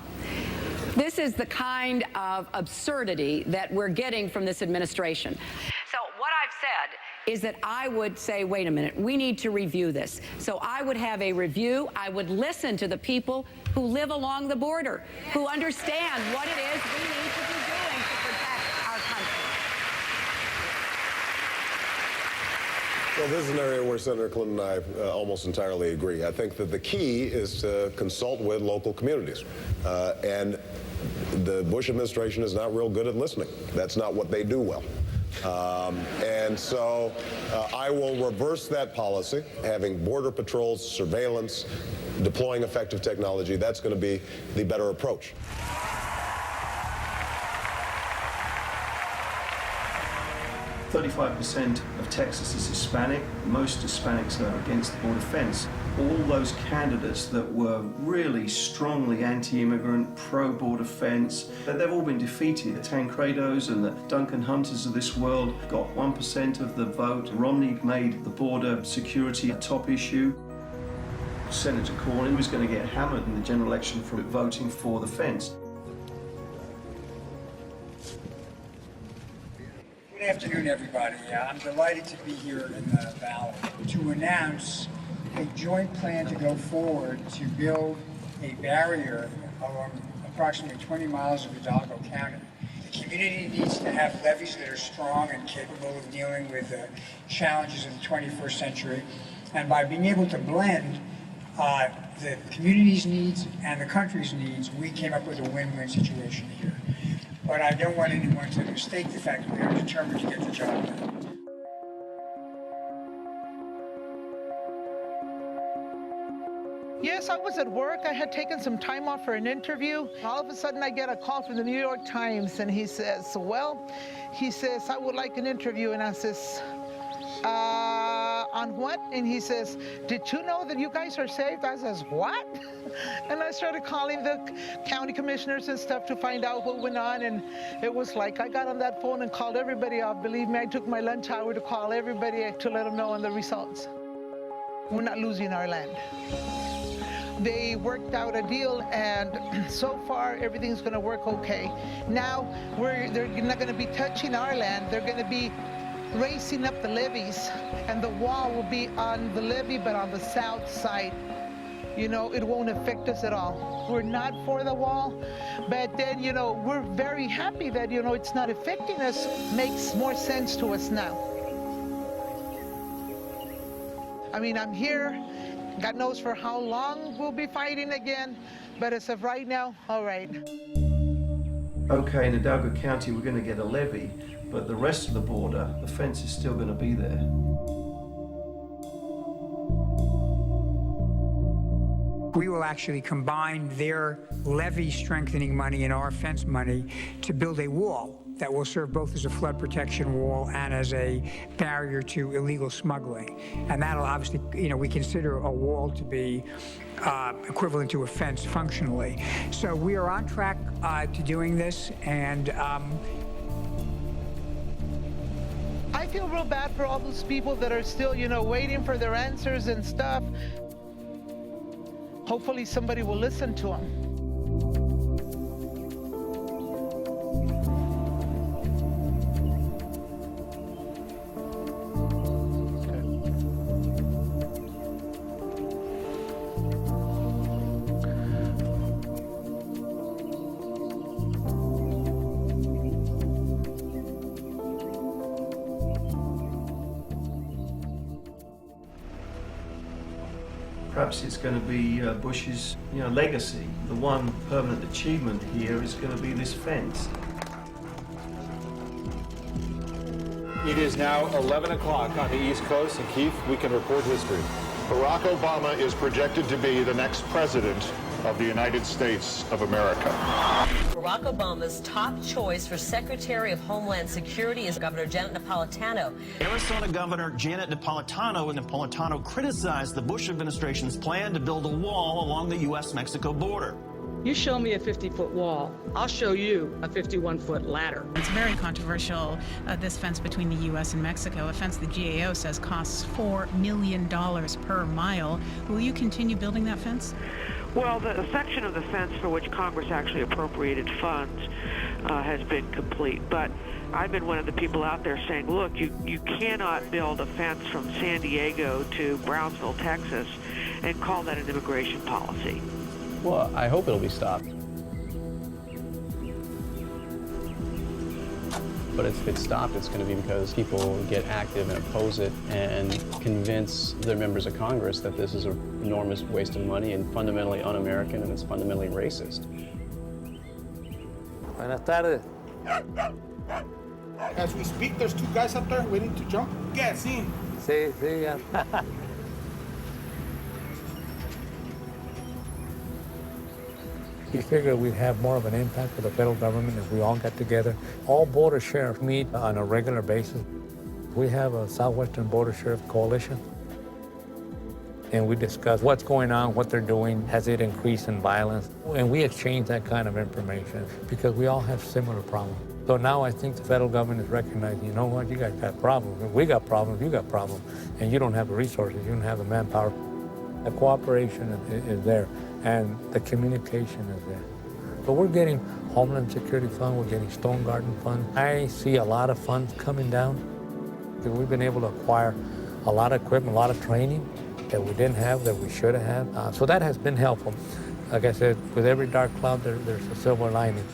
This is the kind of absurdity that we're getting from this administration. So what I've said is that I would say, wait a minute, we need to review this. So I would have a review. I would listen to the people who live along the border, who understand what it is we need to be doing to protect our country. Well, this is an area where Senator Clinton and I almost entirely agree. I think that the key is to consult with local communities. And the Bush administration is not real good at listening. That's not what they do well. And so I will reverse that policy, having border patrols, surveillance, deploying effective technology. That's going to be the better approach. 35% of Texas is Hispanic. Most Hispanics are against the border fence. All those candidates that were really strongly anti-immigrant, pro-border fence, they've all been defeated. The Tancredos and the Duncan Hunters of this world got 1% of the vote. Romney made the border security a top issue. Senator Cornyn was going to get hammered in the general election for voting for the fence. Good afternoon, everybody. I'm delighted to be here in the Valley to announce a joint plan to go forward to build a barrier along approximately 20 miles of Hidalgo County. The community needs to have levees that are strong and capable of dealing with the challenges of the 21st century. And by being able to blend the community's needs and the country's needs, we came up with a win-win situation here. But I don't want anyone to mistake the fact that we are determined to get the job done. Yes, I was at work. I had taken some time off for an interview. All of a sudden, I get a call from the New York Times, and he says, well, I would like an interview. And I says, on what? And he says, did you know that you guys are saved? I says, what? And I started calling the county commissioners and stuff to find out what went on. And it was like, I got on that phone and called everybody off. Believe me, I took my lunch hour to call everybody to let them know on the results. We're not losing our land. They worked out a deal, and so far everything's going to work okay. Now they're not going to be touching our land. They're going to be raising up the levees, and the wall will be on the levee, but on the south side. You know, it won't affect us at all. We're not for the wall, but then, you know, we're very happy that, you know, it's not affecting us. Makes more sense to us now. I mean, I'm here God knows for how long we'll be fighting again, but as of right now, all right. Okay, in Hidalgo County, we're going to get a levee, but the rest of the border, the fence is still going to be there. We will actually combine their levee strengthening money and our fence money to build a wall that will serve both as a flood protection wall and as a barrier to illegal smuggling. And that'll obviously, we consider a wall to be equivalent to a fence functionally. So we are on track to doing this, and I feel real bad for all those people that are still, waiting for their answers and stuff. Hopefully somebody will listen to them. Perhaps it's going to be Bush's, legacy. The one permanent achievement here is going to be this fence. It is now 11 o'clock on the East Coast, and Keith, we can report history. Barack Obama is projected to be the next president of the United States of America. Barack Obama's top choice for Secretary of Homeland Security is Governor Janet Napolitano. Arizona Governor Janet Napolitano criticized the Bush administration's plan to build a wall along the U.S.-Mexico border. You show me a 50-foot wall, I'll show you a 51-foot ladder. It's very controversial, this fence between the U.S. and Mexico, a fence the GAO says costs $4 million per mile. Will you continue building that fence? Well, the section of the fence for which Congress actually appropriated funds has been complete. But I've been one of the people out there saying, look, you cannot build a fence from San Diego to Brownsville, Texas, and call that an immigration policy. Well, I hope it'll be stopped. But if it's stopped, it's going to be because people get active and oppose it and convince their members of Congress that this is an enormous waste of money and fundamentally un-American, and it's fundamentally racist. Buenas tardes. As we speak, there's two guys up there waiting to jump. Get seen. Sí, ya. We figured we'd have more of an impact with the federal government if we all got together. All border sheriffs meet on a regular basis. We have a Southwestern Border Sheriff Coalition, and we discuss what's going on, what they're doing, has it increased in violence, and we exchange that kind of information because we all have similar problems. So now I think the federal government is recognizing, you know what, you guys got problems. We got problems, you got problems, and you don't have the resources, you don't have the manpower. The cooperation is there, and the communication is there. But we're getting Homeland Security Fund, we're getting Stone Garden Fund. I see a lot of funds coming down. We've been able to acquire a lot of equipment, a lot of training that we didn't have, that we should have had. So that has been helpful. Like I said, with every dark cloud, there's a silver lining.